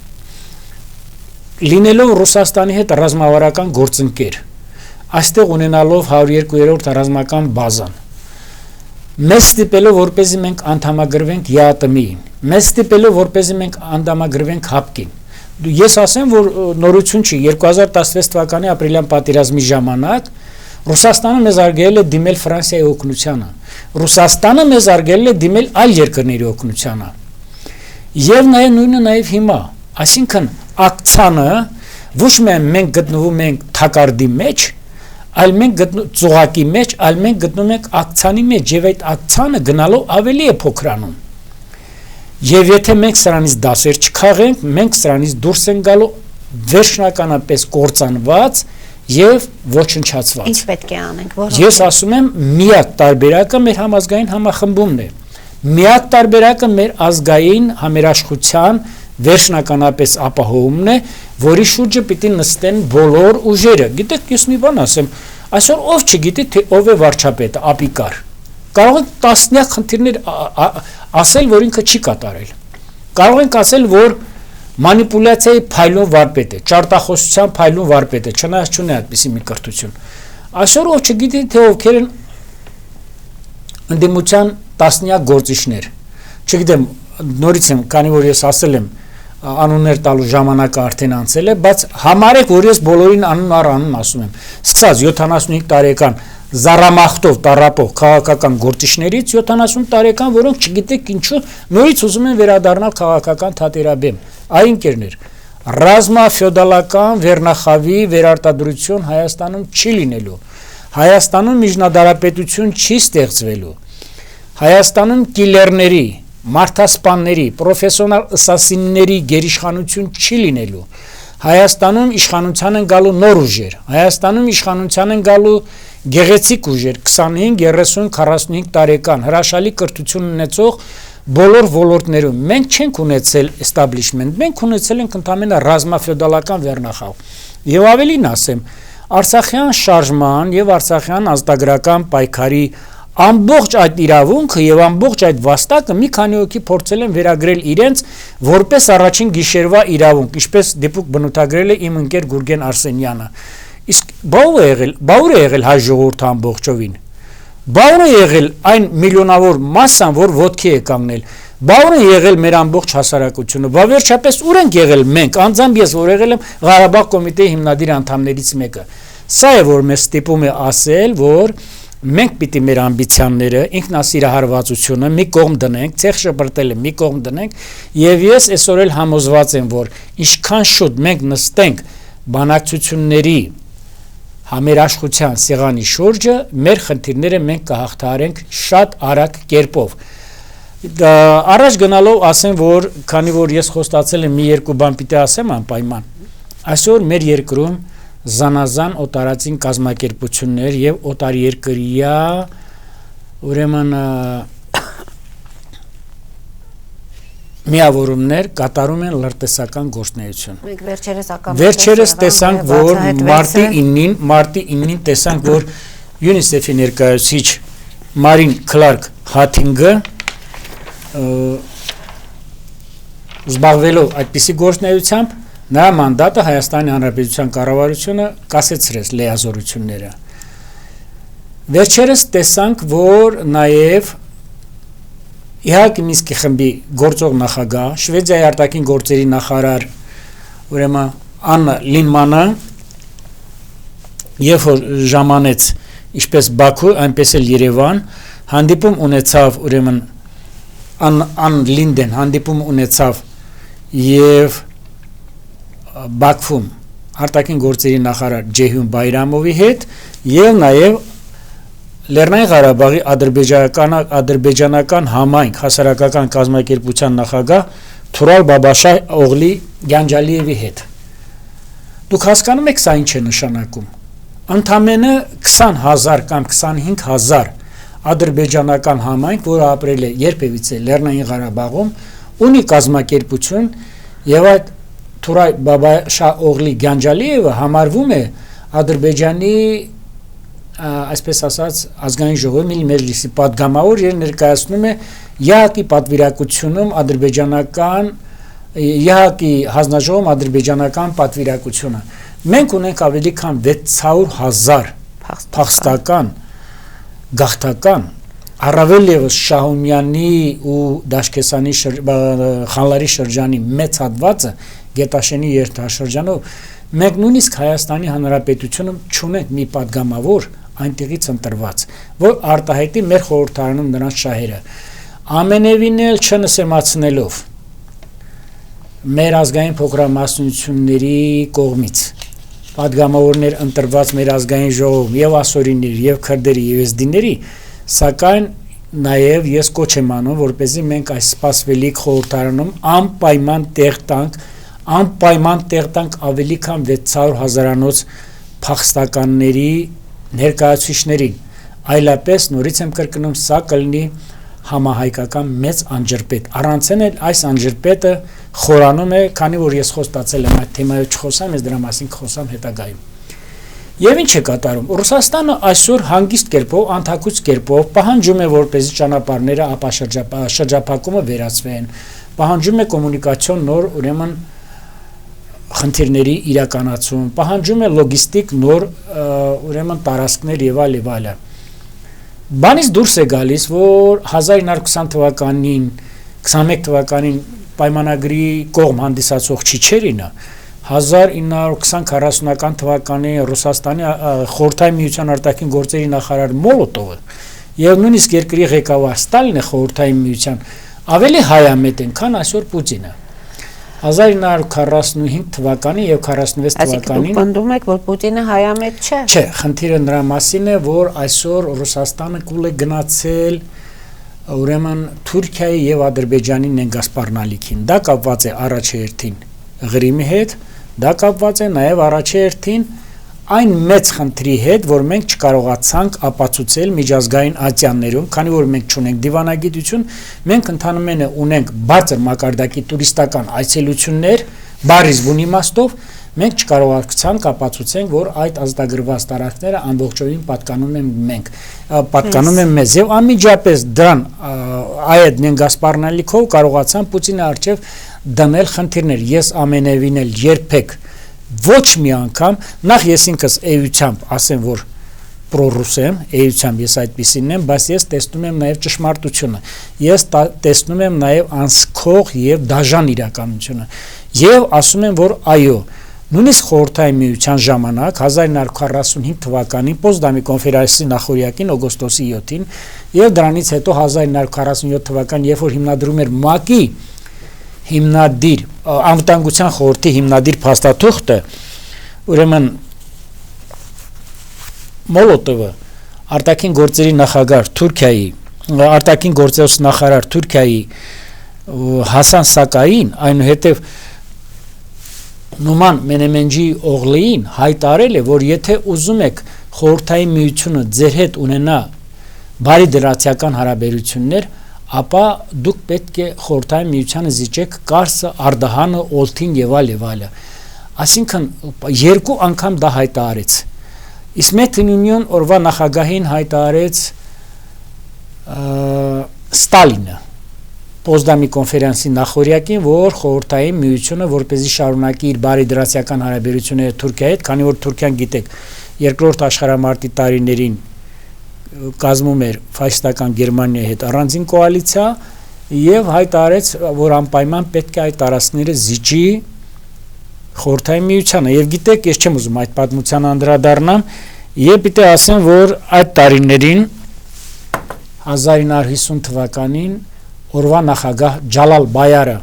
Լինելով Ռուսաստանի հետ ռազմավարական գործընկեր, այստեղ ունենալով 102-րդ ռազմական բազան, մեզ ստիպելով որպեսզի մենք անդամագրվենք ԵԱՏՄ-ին, մեզ ստիպելով որպեսզի մենք անդամագրվենք ՀԱՊԿ-ին։ Ես ասեմ, որ նորություն չի, 2016 թվականի ապրիլյան պատերազմի ժամանակ Ռուսաստանը մեզ արգելել է դիմել Ֆրանսիայի օգնությանը, Ռուսաստանը մեզ արգելել է դիմել այլ երկրների օգնությանը։ Եվ նաև նույնը նաև հիմա, այսինքն ակցանը ոչ միայն մենք գտնվում ենք թակարդի մեջ, այլ մենք ծուղակի մեջ, այլ մենք գտնվում ենք ակցանի մեջ, եւ այդ ակցանը գնալով ավելի է փոքրանում։ Եվ եթե մենք սրանից դասեր չքաղենք, մենք սրանից դուրս ենք գալու վերջնականապես կործանված եւ ոչնչացված։ Ինչ պետք է անենք, որոնք։ Ես ասում եմ, միակ տարբերակը մեր համազգային համախմբումն է։ Միակ տարբերակը մեր ազգային համերաշխության վերջնականապես ապահովումն է, որի շուրջը պիտի նստեն բոլոր ուժերը։ Գիտեք, ես մի բան ասեմ, այսօր ով չգիտի, թե ով է վարչապետը, ապիկար։ Կարող ենք տասնյակ խնդիրներ ասել, որ ինքը չի կատարել։ Կարող ենք ասել, որ մանիպուլյացիայի փայլուն վարպետ է, ճարտախոսության փայլուն վարպետ է, չնայած չունի այդպիսի մի կրթություն։ Այսօր ով չգիտի, թե ովքեր են ընդդիմության տասնյակ գործիչներ։ Չգիտեմ, նորից եմ, քանի որ ես ասել եմ, անուններ տալու ժամանակը արդեն անցել է, բայց համարեք, որ ես բոլորին անուն առ անուն ասում եմ։ Սկսած 75 տարեկան Զարամախտով տարապող քաղաքական գործիչներից 70 տարեկան, որոնք չգիտեք ինչու նորից ուզում են վերադառնալ քաղաքական թատերաբեմ։ Այ ընկերներ, ռազմաֆեոդալական վերնախավի վերարտադրություն Հայաստանում չի լինելու։ Հայաստանում միջնադարապետություն չի ստեղծվելու։ Հայաստանում կիլերների, մարդասպանների, պրոֆեսիոնալ ասասինների գերիշխանություն չի լինելու։ Հայաստանում իշխանության են գալու նոր ուժեր, Հայաստանում իշխանության են գալու գեղեցիկ ուժեր, 25, 30, 45 տարեկան, հրաշալի կրթություն ունեցող բոլոր ոլորտներում։ Մենք չենք ունեցել establishment, մենք ունեցել ենք ընդամենը ռազմաֆեոդալական վերնախավ։ Եվ ավելին ասեմ, Արցախյան շարժման եւ Արցախյան ազատագրական պայքարի ամբողջ այդ իրավունքը եւ ամբողջ այդ վաստակը մի քանի հոգի փորձել են վերագրել իրենց որպես առաջին գիշերվա իրավունք, ինչպես դեպուկ բնութագրել է իմ ընկեր Գուրգեն Արսենյանը։ Իսկ բաուր է եղել հայ ժողովուրդը ամբողջովին։ Բաուր է եղել այն միլիոնավոր մասսան, որ ոտքի է կանգնել։ Բաուր է եղել մեր ամբողջ հասարակությունը։ Բա վերջապես ուր ենք եղել մենք, անձամբ ես, որ եղել եմ Ղարաբաղ կոմիտեի հիմնադիր անդամներից մեկը։ Սա է, որ մեզ ստիպում է ասել, որ մենք պիտի մեր ամբիցիաները, ինքնասիրահարվածությունը մի կողմ դնենք, ցեղ շպրտելը մի կողմ դնենք, եւ ես այսօր էլ համոզված եմ, որ ինչքան շուտ մենք նստենք բանակցությունների համերաշխության սեղանի շուրջը, մեր խնդիրները մենք կհաղթահարենք շատ արագ կերպով։ Առաջ գնալով ասեմ, որ քանի որ ես խոստացել եմ մի երկու բան պիտի ասեմ անպայման, այսօր մեր երկրում զանազան օտարածին կազմակերպություններ եւ օտարերկրյա ուրեմն միավորումներ կատարում են լրտեսական գործունեություն։ Մենք վերջերս տեսանք, որ մարտի 9-ին տեսանք, որ UNICEF-ի ներկայացուցիչ Մարին Քլարկ Հաթինգը զբաղվելով այդպիսի գործունեությամբ նրա մանդատը Հայաստանի Հանրապետության կառավարությունը կասեցրեց լիազորությունները։ Վերջերս տեսանք, որ նաև Իհակի Մինսկի խմբի գործող նախագահ, Շվեդիայի արտաքին գործերի նախարար, ուրեմն Աննա Լինմանը, երբ որ ժամանեց ինչպես Բաքու, այնպես էլ Երևան, հանդիպում ունեցավ ուրեմն Ան Լինդեն հանդիպում ունեցավ եւ Բաքվում արտաքին գործերի նախարար Ջեհուն Բայրամովի հետ եւ նաեւ Լեռնային Ղարաբաղի ադրբեջանական համայնք հասարակական կազմակերպության նախագահ Թուրալ Բաբաշահ Օղլի Գանջալիևի հետ։ Դուք հասկանում եք սա ինչ է նշանակում։ Ընդամենը 20000 կամ 25000 ադրբեջանական համայնք, որը ապրել է երբևիցե Լեռնային Ղարաբաղում, ունի կազմակերպություն եւ այդ Թուրալ Բաբաշահ Օղլի Գանջալիևը համարվում է Ադրբեջանի այսպես ասած ազգային ժողովի Միլի Մեջլիսի պատգամավոր եւ ներկայացնում է ԵԱՀԿ-ի պատվիրակությունում ադրբեջանական ԵԱՀԿ-ի հանձնաժողովում ադրբեջանական պատվիրակությունը։ Մենք ունենք ավելի քան 600,000 փախստական գաղթական առավել եւս Շահումյանի ու Դաշկեսանի Խանլարի շրջանի մեծ հատվածը Գետաշենի երթաշրջանով մենք նույնիսկ Հայաստանի Հանրապետությունում չունենք մի պատգամավոր այնտեղից ընտրված, որ արտահայտի մեր խորհրդարանում նրանց շահերը։ Ամենևին էլ չնսեմացնելով մեր ազգային փոքրամասնությունների կողմից պատգամավորներ ընտրված մեր ազգային ժողովում եւ ասորիների եւ քրդերի եւ եզդիների, սակայն նաեւ ես կոչ եմ անում, որպեսզի մենք այս սպասվելիք խորհրդարանում անպայման տեղ տանք ավելի քան 600,000-անոց փախստականների ներկայացուցիչներին, այլապես նորից եմ կրկնում, սա կլինի համահայկական մեծ անջրպետ։ Առանցեն էլ այս անջրպետը խորանում է, քանի որ ես խոստացել եմ այդ թեմայով չխոսամ, ես դրա մասին կխոսամ հետագայում։ Եվ ինչ է կատարում։ Ռուսաստանը այսօր հանգիստ կերպով, անթաքույց կերպով պահանջում է, որպեսզի ճանապարհները շրջափակումը վերացվեն, պահանջում է կոմունիկացիոն նոր ուրեմն խնդիրների իրականացում, պահանջում է լոգիստիկ նոր ուրեմն տարածքներ եւ այլ։ Բանից դուրս է գալիս, որ 1920 թվականին, 21 թվականին պայմանագրի կողմ հանդիսացող Չիչերինը 1920-40-ական թվականի Ռուսաստանի խորհրդային միության արտաքին գործերի նախարար Մոլոտովը եւ նույնիսկ երկրի ղեկավար Ստալինը խորհրդային միության ավելի հայամետ են, քան այսօր Պուտինը։ 1945 թվականին եւ 46 թվականին Պնդում եք, որ Պուտինը հայամետ չէ։ Չէ, խնդիրը նրա մասին է, որ այսօր Ռուսաստանը կուլ է գնացել ուրեմն Թուրքիայի եւ Ադրբեջանի նենգասպառնալիքին։ Դա կապված է առաջերտին Ղրիմի հետ, դա կապված է նաեւ առաջերտին այն մեծ խնդրի հետ, որ մենք չկարողացանք ապացուցել միջազգային ատյաններում, քանի որ մենք չունենք դիվանագիտություն, մենք ընդհանրապես ունենք բարձր մակարդակի տուրիստական այցելություններ, բարիզ բուն իմաստով, մենք չկարողացանք ապացուցենք, որ այդ ազատագրված տարածքները ամբողջովին պատկանում են մեզ, եւ անմիջապես դրան այդ նենգասպառնալիքով կարողացան Պուտինի արչեւ դնել խնդիրներ։ Ես ամենևին էլ երբեք ոչ մի անգամ, նախ ես ինքս էությամբ ասեմ, որ պրոռուս եմ, էությամբ ես այդպիսին եմ, բայց ես տեսնում եմ նաև ճշմարտությունը, ես տեսնում եմ նաև անսքող եւ դաժան իրականությունը, եւ ասում եմ, որ այո, Նույնիսկ խորհրդային միության ժամանակ 1945 թվականին Պոզդամի կոնֆերանսի նախօրյակին օգոստոսի 7-ին եւ դրանից հետո 1947 թվականին, երբ որ հիմնադրում էր ՄԱԿ-ի հիմնադիր անվտանգության խորհրդի հիմնադիր փաստաթուղթը, ուրեմն Մոլոտովը արտաքին գործերի նախագահ Թուրքիայի արտաքին գործերով նախարար Թուրքիայի Հասան Սակային, այնուհետև Նուման Մենեմենջի Օղլիին հայտարարել է, որ եթե ուզում եք խորհրդային միությունը ձեր հետ ունենա բարի դրացիական հարաբերություններ, ապա դուք պետք է խորհրդային միությանը զիջեք Կարսը, Արդահանը, Օլթին եւ այլ։ Այսինքն երկու անգամ դա հայտարարեց։ Իսմեթինյուն օրվա նախագահին հայտարարեց Ստալինը Պոզդամի կոնֆերանսի նախօրյակին, որ խորհրդային միությունը որպեսզի շարունակի իր բարի դրացիական հարաբերությունները Թուրքիայի հետ, քանի որ Թուրքիան գիտեք երկրորդ աշխարհամարտի տարիներին կազմում էր ֆաշիստական Գերմանիայի հետ առանձին կոալիցիա եւ հայտարարեց, որ անպայման պետք է այդ տարածքները զիջի խորհրդային միությանը եւ գիտեք, ես չեմ ուզում այդ պատմության անդրադառնամ եւ պիտի ասեմ, որ այդ տարիներին 1950 թվականին օրվա նախագահ Ջալալ Բայարը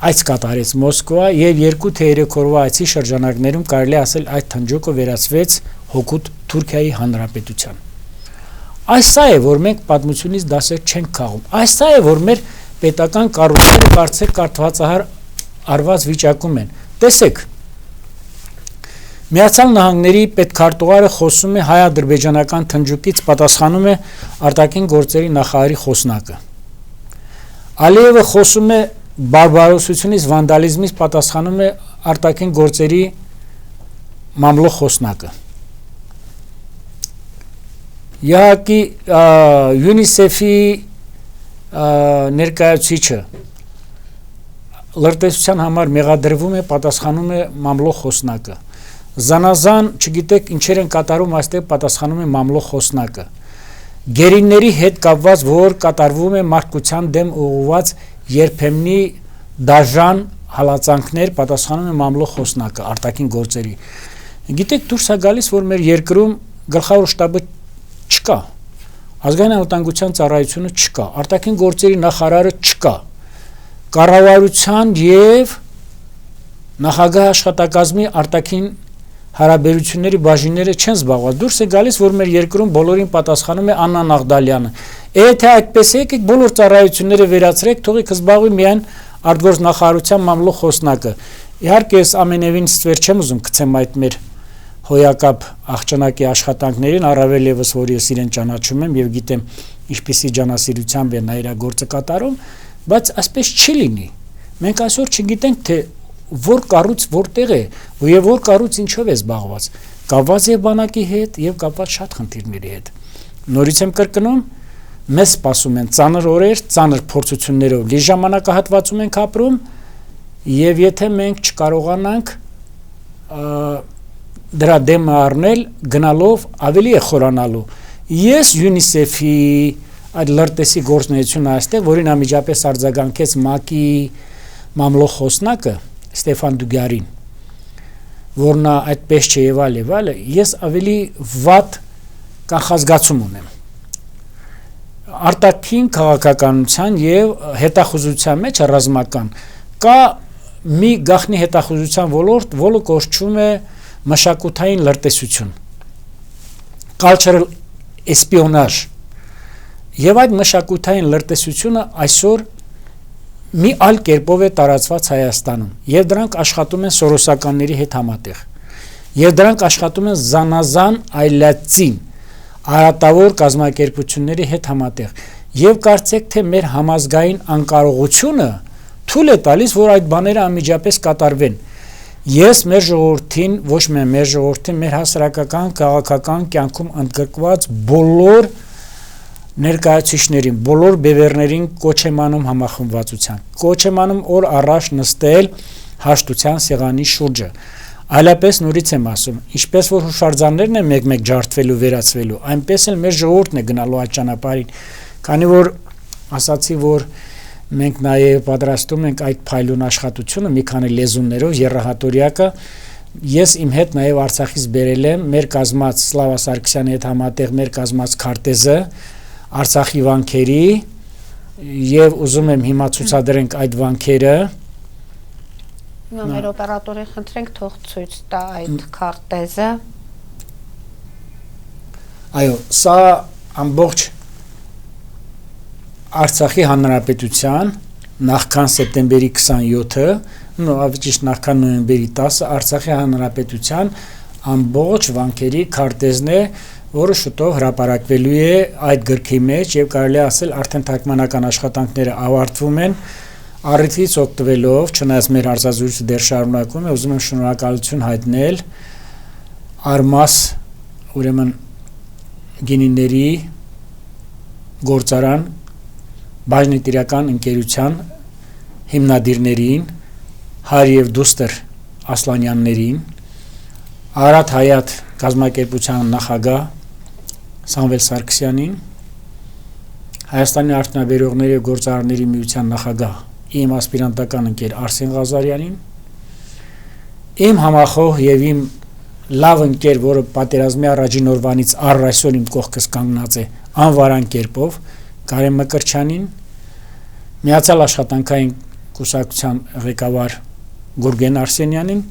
այց կատարեց Մոսկվա եւ 2-3 օրվա այցի շրջանակներում կարելի ասել այդ թնջոկը վերածվեց հօգուտ Թուրքիայի Հանրապետության։ Այս սա է, որ մենք պատմությունից դասեր չենք քաղում։ Այս սա է, որ մեր պետական կառույցները կարծեք կարգվածահար արված վիճակում են։ Տեսեք, Միացյալ Նահանգների պետքարտուղարը խոսում է հայ-ադրբեջանական թնջուկից պատասխանում է արտաքին գործերի նախարարի խոսնակը։ Ալիևը խոսում է բարբարոսությունից, վանդալիզմից պատասխանում է արտաքին գործերի մամլո խոսնակը։ Իհարկե ՅՈՒՆԻՍԵՖ-ի ներկայացուցիչը լրտեսության համար մեղադրվում է, պատասխանում է մամլո խոսնակը։ Զանազան, չգիտեք ինչեր են կատարում, այստեղ պատասխանում է մամլո խոսնակը։ Գերիների հետ կապված, որ կատարվում է մարդկության դեմ ուղղված երբեմնի դաժան հալածանքներ, պատասխանում է մամլո խոսնակը արտաքին գործերի։ Գիտեք, դուրս է գալիս, որ մեր երկրում գլխավոր շտաբը չկա, ազգային անվտանգության ծառայությունը չկա, արտաքին գործերի նախարարը չկա, կառավարության եւ նախագահ աշխատակազմի արտաքին հարաբերությունների բաժինները չեն զբաղված։ Դուրս է գալիս, որ մեր երկրում բոլորին պատասխանում է Աննա Նաղդալյանը։ Եթե այդպես է, եկեք բոլոր ծառայությունները վերացրեք, թողեք զբաղվի միայն արտգործնախարարության մամլո խոսնակը։ Իհարկե, ես ամենևին ստվեր չեմ ուզում գցեմ այդ մեր հոյակապ աղջանակի աշխատանքներին, առավել եւս որ ես իրեն ճանաչում եմ եւ գիտեմ ինչպիսի ջանասիրությամբ է նա իր գործը կատարում, բայց այսպես չի լինի։ Մենք այսօր չգիտենք թե որ կառույց որտեղ է եւ որ կառույց ինչով է զբաղված, կապված է բանակի հետ եւ կապված շատ խնդիրների հետ։ Նորից եմ կրկնում, մեզ սպասում են ծանր օրեր, ծանր փորձություններով լի ժամանակահատվածում ենք ապրում եւ եթե մենք չկարողանանք դրա դեմը առնել, գնալով ավելի է խորանալու։ Ես ՅՈՒՆԻՍԵՖ-ի այդ լրտեսի գործունեությունը այստեղ, որին անմիջապես արձագանքեց ՄԱԿ-ի մամլո խոսնակը Ստեփան Դուգարին, որ նա այդպես չէ եւ այլ, ես ավելի վատ կանխազգացում ունեմ։ Արտաքին քաղաքականության եւ հետախուզության մեջ ռազմական կա մի գաղտնի հետախուզության ոլորտ, որը կոչվում է մշակութային լրտեսություն, cultural espionage, եւ այդ մշակութային լրտեսությունը այսօր մի այլ կերպով է տարածված Հայաստանում, եւ դրանք աշխատում են սորոսականների հետ համատեղ, եւ դրանք աշխատում են զանազան այլացին արատավոր կազմակերպությունների հետ համատեղ, եւ կարծեք թե մեր համազգային անկարողությունը թույլ է տալիս, որ այդ բաները անմիջապես կատարվեն։ Ես մեր ժողովրդին, ոչ միայն մեր ժողովրդին, մեր հասարակական քաղաքական կյանքում ընդգրկված բոլոր ներկայացուցիչներին, բոլոր բևեռներին կոչ եմ անում համախմբվածության, կոչ եմ անում օր առաջ նստել հաշտության սեղանի շուրջը, այլապես նորից եմ ասում, ինչպես որ հուշարձաններն են մեկ-մեկ ջարդվելու, վերացվելու, այնպես էլ մեր ժողովուրդն է գնալու այդ ճանապարհին, քանի որ ասացի, որ Մենք նաև պատրաստում ենք այդ փայլուն աշխատությունը մի քանի լեզուներով երրահատորյակը ես իմ հետ նաև Արցախից բերել եմ մեր կազմած Սլավա Սարգսյանի հետ համատեղ մեր կազմած քարտեզը Արցախի վանքերի եւ ուզում եմ հիմա ցուցադրենք այդ վանքերը Հիմա մեր օպերատորին խնդրենք թող ցույց տա այդ քարտեզը Այո, սա ամբողջ Արցախի հանրապետության նախքան սեպտեմբերի 27-ը, ճիշտ նախքան նոյեմբերի 10-ը Արցախի հանրապետության ամբողջ վանքերի քարտեզն է, որը շուտով հրապարակվելու է այդ գրքի մեջ եւ կարելի է ասել արդեն թարգմանական աշխատանքները ավարտվում են։ Առիթից օգտվելով, չնայած մեր հարցազրույցը դեռ շարունակվում է, ուզում եմ շնորհակալություն հայտնել Արմաս, ուրեմն գինիների գործարան բաժնետիրական ընկերության հիմնադիրներին Հարի եւ Դուստր Ասլանյաններին Արադ Հայատ գազམ་ակերպության նախագահ Սամվել Սարգսյանին Հայաստանի արդյունաբերողների եւ գործարարների միության նախագահ իմ ասպիրանտական ընկեր Արսեն Ղազարյանին իմ համախոհ եւ իմ լավ ընկեր, որը պատերազմի առաջին օրվանից առ այսօր իմ կողքս կանգնած է անվարան կերպով Կարեն Մկրչյանին, Միացյալ աշխատանքային կուսակցության ղեկավար Գուրգեն Արսենյանին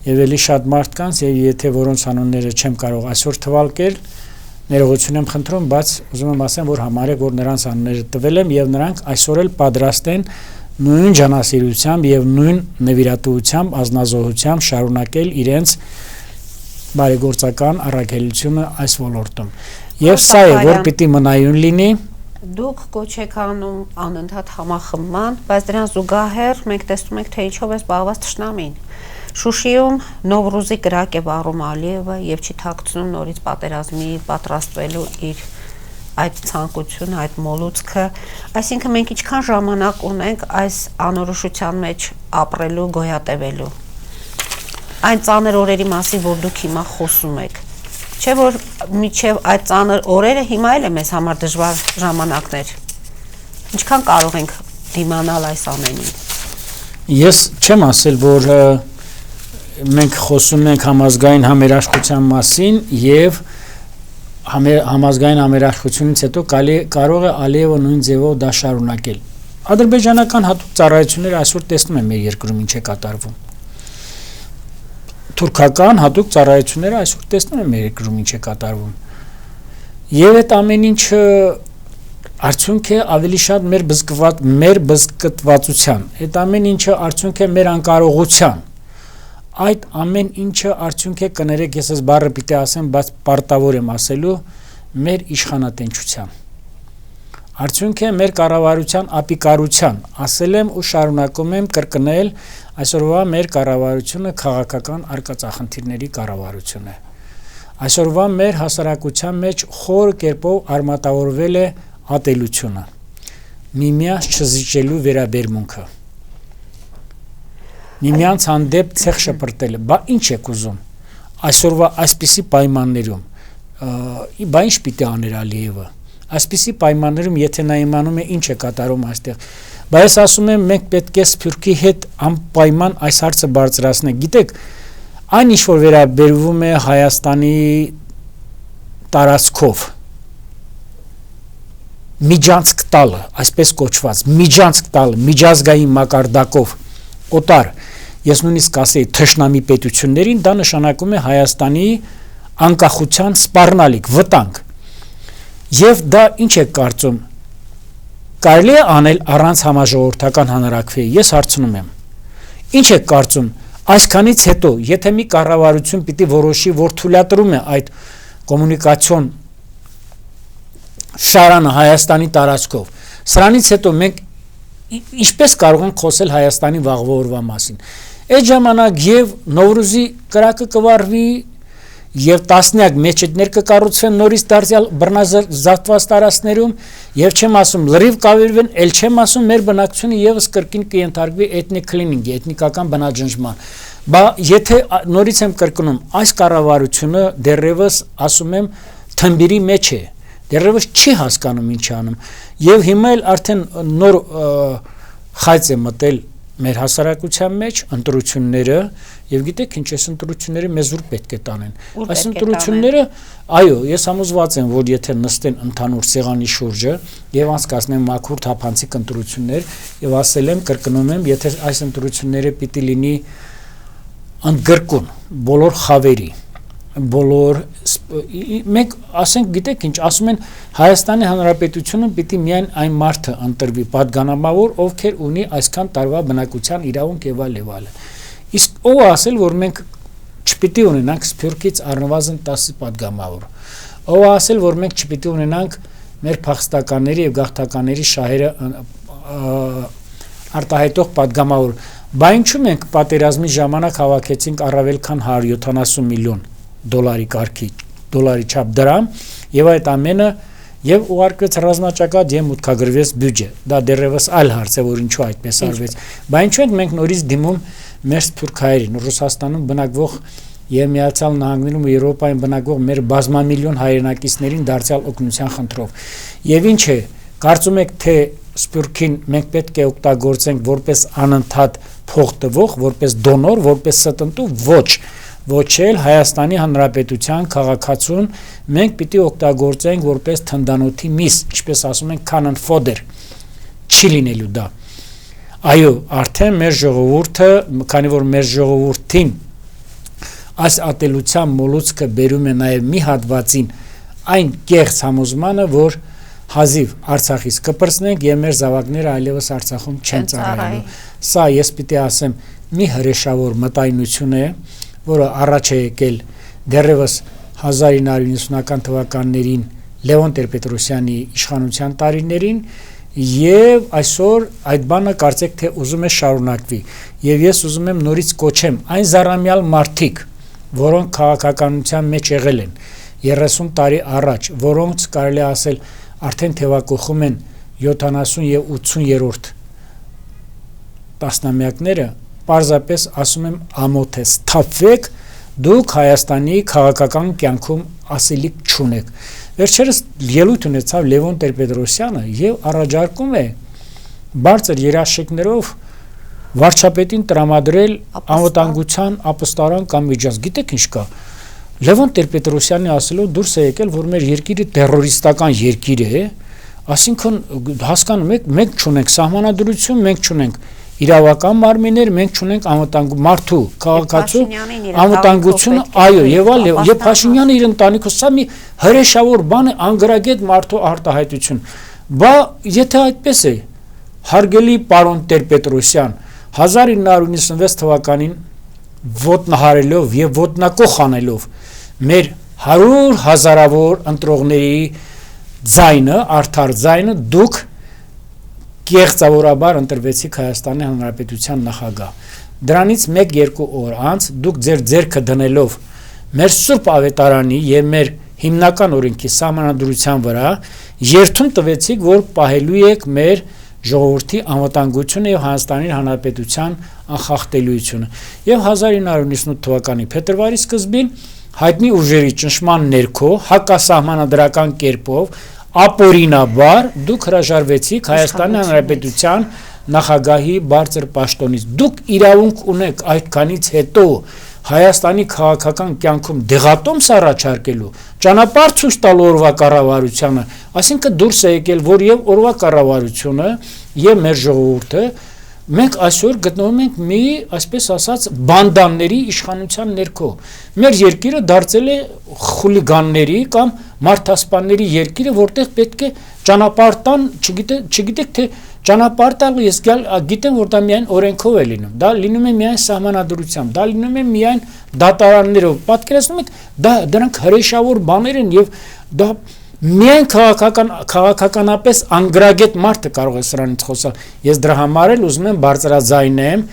եւ ելի շատ մարդկանց եւ եթե որոնց անունները չեմ կարող այսօր թվալկել, ներողություն եմ խնդրում, բայց ուզում եմ ասեմ, որ համարեք, որ նրանց անունները տվել եմ եւ նրանք այսօր էլ պատրաստ են նույն ջանասիրությամբ եւ նույն նվիրատվությամբ, ազնազոհությամբ շարունակել իրենց բարեգործական առաքելությունը այս ոլորտում։ Եվ սա է, որ պիտի մնայուն լինի։ Դուք կոչ եք անում անընդհատ համախմբման, բայց դրան զուգահեռ մենք տեսնում ենք, թե ինչով է զբաղված թշնամին։ Շուշիում Նովրուզի կրակ է վառում Ալիևը եւ չի թաքցնում նորից պատերազմի պատրաստվելու իր այդ ցանկությունը, այդ մոլուցքը, այսինքն մենք ինչքան ժամանակ ունենք այս անորոշության մեջ ապրելու, գոյատևելու։ Այն ծանր օրերի մասին, որ դուք հիմա խոսում եք։ Չէ՞ որ միջև այդ ծանր օրերը հիմա էլ է մեզ համար դժվար ժամանակներ։ Ինչքան կարող ենք դիմանալ այս ամենին։ Ես չեմ ասել, որ մենք խոսում ենք համազգային համերաշխության մասին եւ համազգային համերաշխությունից հետո կարող է Ալիևը նույն ձևով դա շարունակել։ Ադրբեջանական հատուկ ծառայությունները այսօր տեսնում են մեր երկրում ինչ է կատարվում։ Թուրքական հատուկ ծառայությունները այսօր տեսնում են մեր երկրում ինչ է կատարվում։ Եվ այդ ամեն ինչը արդյունք է ավելի շատ մեր բզկտվածության, այդ ամեն ինչը արդյունք է մեր անկարողության։ Այդ ամեն ինչը արդյունք է կներեք, ես այս բառը պիտի ասեմ, բայց պարտավոր եմ ասելու, մեր իշխանատենչության։ Արդյունք է մեր կառավարության ապիկարության, ասել եմ ու շարունակում եմ կրկնել, այսօրվա մեր կառավարությունը քաղաքական արկածախնդիրների կառավարություն է։ Այսօրվա մեր հասարակության մեջ խոր կերպով արմատավորվել է ատելությունը, միմյանց չզիջելու վերաբերմունքը, միմյանց հանդեպ ցեղ շպրտելը, բա ինչ եք ուզում, այսօրվա այսպիսի պայմաններում, բա ինչ պիտի աներ Ալիևը, այսպիսի պայմաններում, եթե նա իմանում է ինչ է կատարում այստեղ, բա ես ասում եմ, մենք պետք է Սփյուռքի հետ անպայման այս հարցը բարձրացնենք, գիտեք, այն ինչ որ վերաբերվում է Հայաստանի տարածքով, միջանցք տալը, այսպես կոչված, միջանցք տալը, միջազգային մակարդակով, օտար, ես նույնիսկ ասեի թշնամի պետություններին, դա նշանակում է Հայաստանի անկախության սպառնալիք, վտանգ։ Եվ դա ինչ է կարծում, կարելի է անել առանց համաժողովրդական հանրաքվեի, ես հարցնում եմ, ինչ է կարծում, այսքանից հետո, եթե մի կառավարություն պիտի որոշի, որ թույլատրում է այդ կոմունիկացիոն շարանը Հայաստանի տարածքով, սրանից հետո մենք ինչպես կարող ենք խոսել Հայաստանի վաղվա օրվա մասին։ Այդ ժամանակ եւ Նովրուզի կրակը կվառվի եւ տասնյակ մեջետներ կկառուցվեն նորից դարձյալ բռնազավթված տարածքներում եւ չեմ ասում լրիվ կավերվեն, ել չեմ ասում մեր բնակչությունը եւս կրկին կընթարկվի էթնիկ քլինինգի, էթնիկական բնաջնջման։ Բա եթե նորից եմ կրկնում, այս կառավարությունը դեռևս ասում եմ թմբիրի մեջ է, դեռևս չի հասկանում ինչ անում եւ հիմա էլ արդեն նոր խայծ է մտել մեր հասարակության մեջ ընտրությունները եւ գիտեք ինչ էս ընտրությունները մեզ ուր պետք է տանեն այս ընտրությունները այո ես համոզված եմ որ եթե նստեն ընդհանուր սեղանի շուրջը եւ անցկացնեն մաքուր թափանցիկ ընտրություններ եւ ասել եմ կրկնում եմ եթե այս ընտրությունները պիտի լինի ընդգրկուն բոլոր խավերի բոլոր մենք ասենք գիտեք ինչ ասում են Հայաստանի Հանրապետությունը պիտի միայն այն մարդը ընտրվի պատգամավոր ովքեր ունի այսքան տարվա բնակության իրավունք եւ այլ իսկ ով ասել որ մենք չպիտի ունենանք Սփյուռքից առնվազն 10 պատգամավոր ով ասել որ մենք չպիտի ունենանք մեր փախստականների եւ գաղթականների շահերը արտահայտող պատգամավոր բա ինչու մենք պատերազմի ժամանակ հավաքեցինք առավել քան 170 միլիոն դոլարի չափ դրամ եւ այդ ամենը եւ ուղարկվեց ռազմաճակատ եւ մուտքագրվեց բյուջե դա դեռևս այլ հարց է որ ինչու այդպես արվեց բայց ինչու ենք մենք նորից դիմում մեր սփյուռքայերին Ռուսաստանում բնակվող եւ Միացյալ Նահանգներում ու Եվրոպայում բնակվող մեր բազմամիլիոն հայրենակիցներին դարձյալ օգնության խնդրով եւ ինչ է կարծում եք թե Սփյուռքին մենք պետք է օգտագործենք որպես անընդհատ փող տվող որպես դոնոր որպես ստնտու ոչ էլ Հայաստանի Հանրապետության քաղաքացուն մենք պիտի օգտագործենք որպես թնդանոթի միս, ինչպես ասում են cannon fodder, չի լինելու դա։ Այո, արդեն մեր ժողովուրդը, քանի որ մեր ժողովրդին այս ատելության մոլուցքը բերում է նաև մի հատվածին այն կեղծ համոզմանը, որ հազիվ Արցախից կպրծնենք եւ մեր զավակները այլևս Արցախում չեն ծառայելու։ Սա ես պիտի ասեմ մի հրեշավոր մտայնություն է, որը առաջ է եկել դեռևս 1990-ական թվականներին Լևոն Տեր-Պետրոսյանի իշխանության տարիներին եւ այսօր այդ բանը կարծեք թե ուզում է շարունակվի եւ ես ուզում եմ նորից կոչեմ այն զառամյալ մարդիկ որոնք քաղաքականության մեջ եղել են 30 տարի առաջ որոնց կարելի ասել արդեն թևակողում են 70 եւ 80-րդ տասնամյակները պարզապես ասում եմ ամոթ է սթափվեք դուք Հայաստանի քաղաքական կյանքում ասելիք չունեք վերջերս ելույթ ունեցավ Լևոն Տեր-Պետրոսյանը եւ առաջարկում է բարձր երաշխիքներով վարչապետին տրամադրել անվտանգության ապստարան կամ միջանց գիտեք ինչ կա Լևոն Տեր-Պետրոսյանի ասելով դուրս է եկել որ մեր երկիրը տերորիստական երկիր է ասինքն հասկանում եք մենք չունենք սահմանադրություն մենք չունենք իրավական մարմիններ մենք չունենք մարդու քաղաքացու անվտանգությունը այո եւ Փաշինյանը իր ընտանիքով սա մի հրեշավոր բան է անգրագետ մարդու արտահայտություն բա եթե այդպես է հարգելի պարոն Տեր-Պետրոսյան 1996 թվականին ոտնահարելով եւ ոտնակոխ անելով մեր 100 հազարավոր ընտրողների ձայնը արդար ձայնը դուք կեղծավորաբար ընտրվեցիք Հայաստանի Հանրապետության նախագահ դրանից 1-2 օր անց դուք ձեր ձեռքը դնելով մեր Սուրբ Ավետարանի եւ մեր հիմնական օրենքի սահմանադրության վրա երթում տվեցիք որ պահելու եք մեր ժողովրդի անվտանգությունը եւ Հայաստանի Հանրապետության անխախտելիությունը եւ 1998 թվականի փետրվարի սկզբին հայտնի ուժերի ճնշման ներքո հակասահմանադրական կերպով ապօրինաբար դուք հրաժարվեցիք Հայաստանի Հանրապետության նախագահի բարձր պաշտոնից դուք իրավունք ունեք այդքանից հետո Հայաստանի քաղաքական կյանքում դեղատոմս առաջարկելու ճանապարհ ցույց տալ օրվա կառավարությանը այսինքն դուրս է եկել որ եւ օրվա կառավարությունը եւ մեր ժողովուրդը մենք այսօր գտնվում ենք մի այսպես ասած բանդանների իշխանության ներքո մեր երկիրը դարձել է խուլիգանների կամ մարդասպանների երկիրը որտեղ պետք է ճանապարհ տան չգիտեք թե ճանապարհ տալ ես գիտեմ որ դա միայն օրենքով է լինում դա լինում է միայն սահմանադրությամբ դա լինում է միայն դատարաններով պատկերացնում եք դրանք հրեշավոր բաներ են եւ դա միայն քաղաքականապես անգրագետ մարդը կարող է սրանից խոսալ ես դրա համար էլ ուզում եմ բարձրաձայնեմ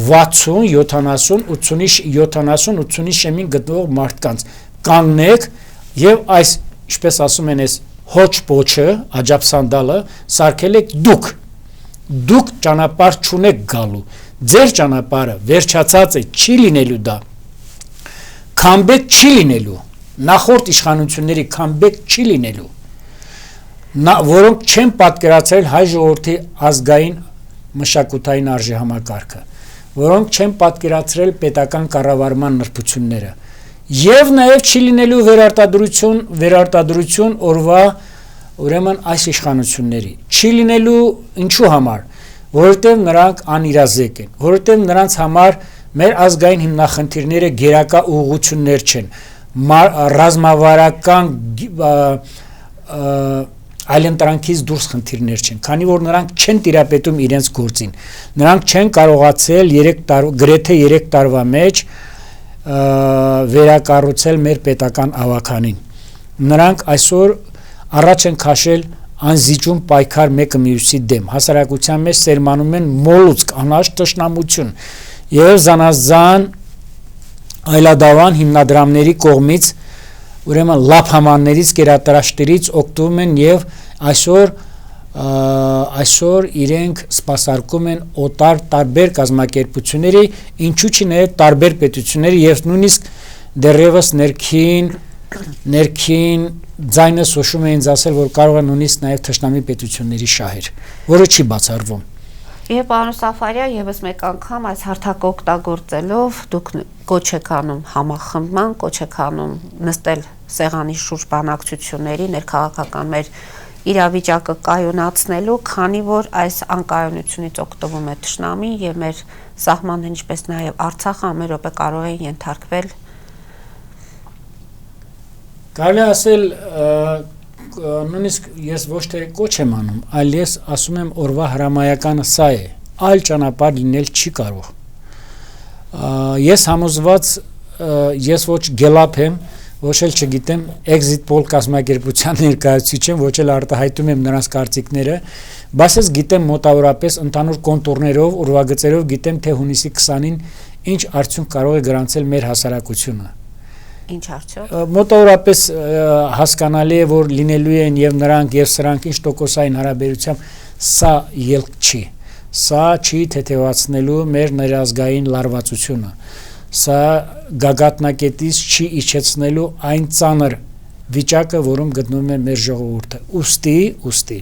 60 70 80-ի շեմին գտնվող մարդկանց կանգնեք եւ այս ինչպես ասում են այս հոչ փոչը աջապսանդալը սարքել եք դուք ճանապարհ չունեք գալու ձեր ճանապարհը վերջացած է չի լինելու դա comeback չի լինելու նախորդ իշխանությունների comeback չի լինելու որոնք չեն պատկերացրել հայ ժողովրդի ազգային մշակութային արժեհամակարգը, որոնք չեն պատկերացրել պետական կառավարման նրբությունները, եւ նաեւ չի լինելու վերարտադրություն օրվա ուրեմն այս իշխանությունների, չի լինելու ինչու համար, որովհետեւ նրանք անիրազեկ են, որովհետեւ նրանց համար մեր ազգային հիմնախնդիրները գերակա ուղղություններ չեն, ռազմավարական այլընտրանքից դուրս խնդիրներ չեն, քանի որ նրանք չեն տիրապետում իրենց գործին, նրանք չեն կարողացել գրեթե 3 տարվա մեջ վերակառուցել մեր պետական ավականին, նրանք այսօր առաջ են քաշել անզիջում պայքար մեկը մյուսի դեմ, հասարակության մեջ սերմանում են մոլուցք, անհաշտ թշնամություն եւ զանազան այլադավան հիմնադրամների կողմից ուրեմն լափամաններից, կերատարաշտերից օգտվում են եւ այսօր իրենք սպասարկում են օտար տարբեր կազմակերպությունների, ինչու՞ չի նաեւ տարբեր պետությունների եւ նույնիսկ դեռևս ներքին ձայնը սոշում է ինձ ասել, որ կարող է նույնիսկ նաեւ թշնամի պետությունների շահեր, որը չի բացառվում։ Եվ պարոն Սաֆարյան, եւս մեկ անգամ այս հարթակը օգտագործելով դուք կոչ եք անում համախմբման, կոչ եք անում նստել սեղանի շուրջ բանակցությունների, ներքաղաքական մեր իրավիճակը կայունացնելու, քանի որ այս անկայունությունից օգտվում է թշնամին եւ մեր սահմանները, ինչպես նաեւ Արցախը ամեն րոպե կարող են ենթարկվել։ Կարելի ասել նույնիսկ ես ոչ թե կոչ եմ անում, այլ ես ասում եմ օրվա հրամայականը սա է, այլ ճանապարհ լինել չի կարող։ Ես համոզված, ես ոչ գելափ եմ, ոչ էլ չգիտեմ exit poll կազմակերպության ներկայացուցիչ եմ, ոչ էլ արտահայտում եմ նրանց կարծիքները, բայց ես գիտեմ մոտավորապես ընդհանուր կոնտուրներով, ուրվագծերով գիտեմ, թե հունիսի 20-ին ինչ արդյունք կարող է գրանցել մեր հասարակությունը։ Ինչ արդյոք։ Մոտավորապես հասկանալի է, որ լինելու են եւ նրանք եւ սրանք ինչ տոկոսային հարաբերությամբ սա ելք չի։ Սա չի թեթևացնելու մեր ներազգային լարվածությունը։ Սա գագաթնակետից չի իջեցնելու այն ծանր վիճակը, որում գտնվում է մեր ժողովուրդը։ Ուստի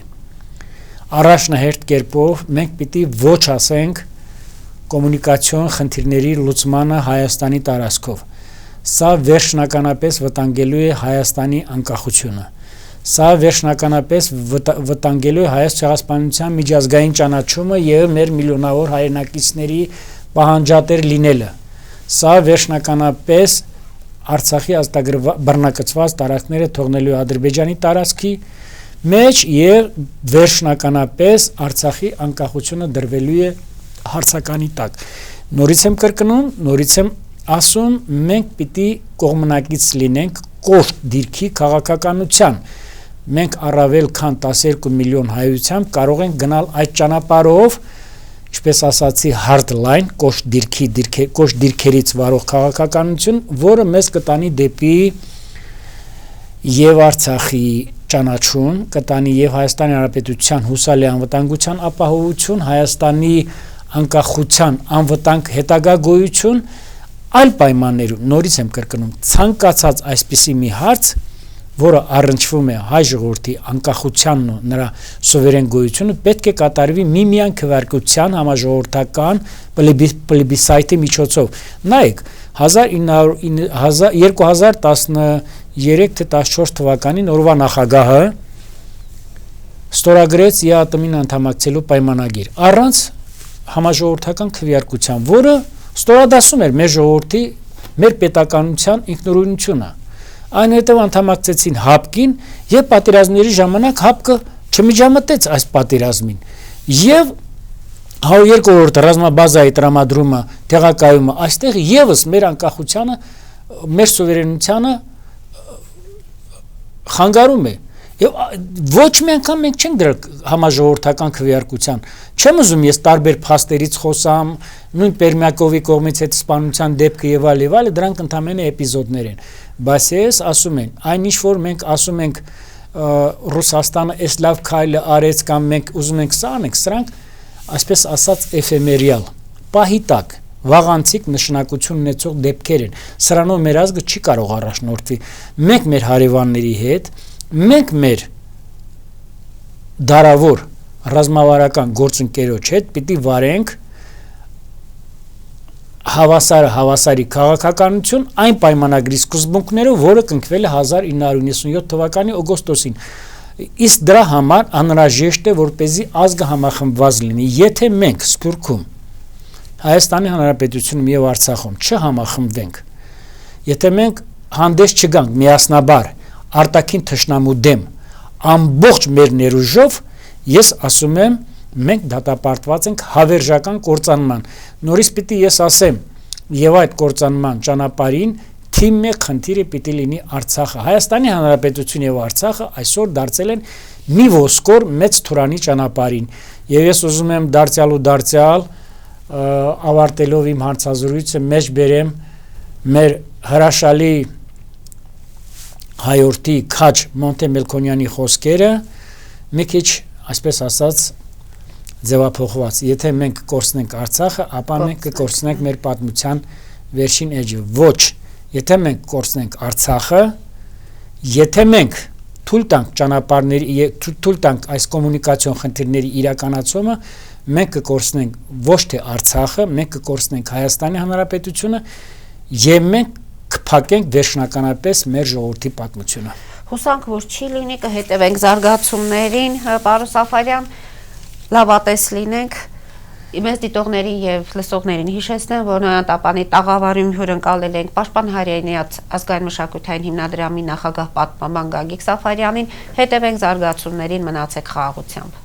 առաջնահերթ կերպով մենք պիտի ոչ ասենք կոմունիկացիոն խնդիրների լուծմանը Հայաստանի տարածքով։ Սա վերջնականապես վտանգելու է Հայաստանի անկախությունը։ Սա վերջնականապես վտանգելու է Հայոց ցեղասպանության միջազգային ճանաչումը եւ մեր միլիոնավոր հայրենակիցների պահանջատեր լինելը։ Սա վերջնականապես Արցախի բռնակցված տարածքները թողնելու է Ադրբեջանի տարածքի մեջ եւ վերջնականապես Արցախի անկախությունը դրվելու է հարցականի տակ։ Նորից եմ կրկնում, նորից եմ ասում, մենք պիտի կողմնակից լինենք կոշտ դիրքի քաղաքականության։ Մենք առավել քան 12 միլիոն հայությամբ կարող ենք գնալ այդ ճանապարհով, ինչպես ասացի, hard line, կոշտ դիրքերից վարող քաղաքականություն, որը մեզ կտանի դեպի եւ Արցախի ճանաչում, կտանի եւ Հայաստանի Հանրապետության հուսալի անվտանգության ապահովություն, Հայաստանի անկախության անվտանգ հետագա գոյություն, այլ պայմաններում, նորից եմ կրկնում, ցանկացած այսպիսի մի հարց, որը առնչվում է հայ ժողովրդի անկախությանն ու նրա սուվերեն գոյությունը, պետք է կատարվի միմիան քվեարկության համաժողովրդական պլեբիսայտի միջոցով։ Նայեք, 2013 թե 14 թվականին օրվա նախագահը ստորագրեց ԵԱՏՄ-ին անդամակցելու պայմանագիր առանց համաժողովրդական քվեարկության, որը ստորադասում էր մեր ժողովրդի, մեր պետականության ինքնուրույնությունը։ Այնուհետև անդամակցեցին ՀԱՊԿ-ին եւ պատերազմների ժամանակ ՀԱՊԿ-ը չմիջամտեց այս պատերազմին։ Եվ 102-րդ ռազմաբազայի տրամադրումը, տեղակայումը այստեղ եւս մեր անկախությանը, մեր սուվերենությանը խանգարում է։ Եվ ոչ մի անգամ մենք չենք դրել համաժողովրդական քվեարկության։ Չեմ ուզում ես տարբեր փաստերից խոսամ, նույն Պերմյակովի կողմից այդ սպանության դեպքը եւ այլ, դրանք ընդամենը էպիզոդներ են։ Բայց ես ասում եմ, այն ինչ որ մենք ասում ենք Ռուսաստանը էս լավ քայլը արեց կամ մենք ուզում ենք սա անենք, սրանք այսպես ասած էֆեմերիալ, պահի տակ, վաղանցիկ նշանակություն ունեցող դեպքեր են։ Սրանով մեր ազգը չի կարող առաջնորդվի։ Մենք մեր հարևանների հետ, մենք մեր դարավոր ռազմավարական գործընկերոջ հետ պիտի վարենք հավասարի քաղաքականություն այն պայմանագրի սկզբունքներով, որը կնքվել է 1997 թվականի օգոստոսին։ Իսկ դրա համար անհրաժեշտ է, որպեսզի ազգը համախմբված լինի, եթե մենք Սփյուռքում, Հայաստանի Հանրապետությունում եւ Արցախում չհամախմբվենք, եթե մենք հանդես չգանք միասնաբար արտաքին թշնամու դեմ ամբողջ մեր ներուժով, ես ասում եմ, մենք դատապարտված ենք հավերժական կործանման։ Նորից պիտի ես ասեմ, եւ այդ կործանման ճանապարհին թիմ մեկ խնդիրը պիտի լինի Արցախը։ Հայաստանի Հանրապետություն եւ Արցախը այսօր դարձել են մի ոսկոր մեծ թուրանի ճանապարհին։ Եվ ես ուզում եմ դարձյալ ավարտելով իմ հարցազրույցը մեջ բերեմ մեր հրաշալի հայորդի քաչ Մոնտե Մելքոնյանի խոսքերը, մի քիչ, այսպես ասած, ձևափոխված։ Եթե մենք կորցնենք Արցախը, ապա մենք կկորցնենք մեր պատմության վերջին էջը։ Ոչ, եթե մենք կորցնենք Արցախը, եթե մենք թույլ տանք ճանապարհների, թույլ տանք այս կոմունիկացիոն խնդիրների իրականացումը, մենք կկորցնենք ոչ թե Արցախը, մենք կկորցնենք Հայաստանի Հանրապետությունը եւ մենք կփակենք վերջնականապես մեր ժողովրդի պատմությունը։ Հուսանք, որ չի լինի, կհետևենք զարգացումներին, պարոն Սաֆարյան, լավատես լինենք։ Մեզ դիտողներին եւ լսողներին հիշեցնեմ, որ Նոյան Տապանի տաղավարում հյուրընկալել ենք Պաշտպան Հայրենիաց ազգային մշակութային հիմնադրամի նախագահ պատմաբան Գագիկ Սաֆարյանին։ Հետևենք զարգացումներին, մնացեք խաղաղությամբ։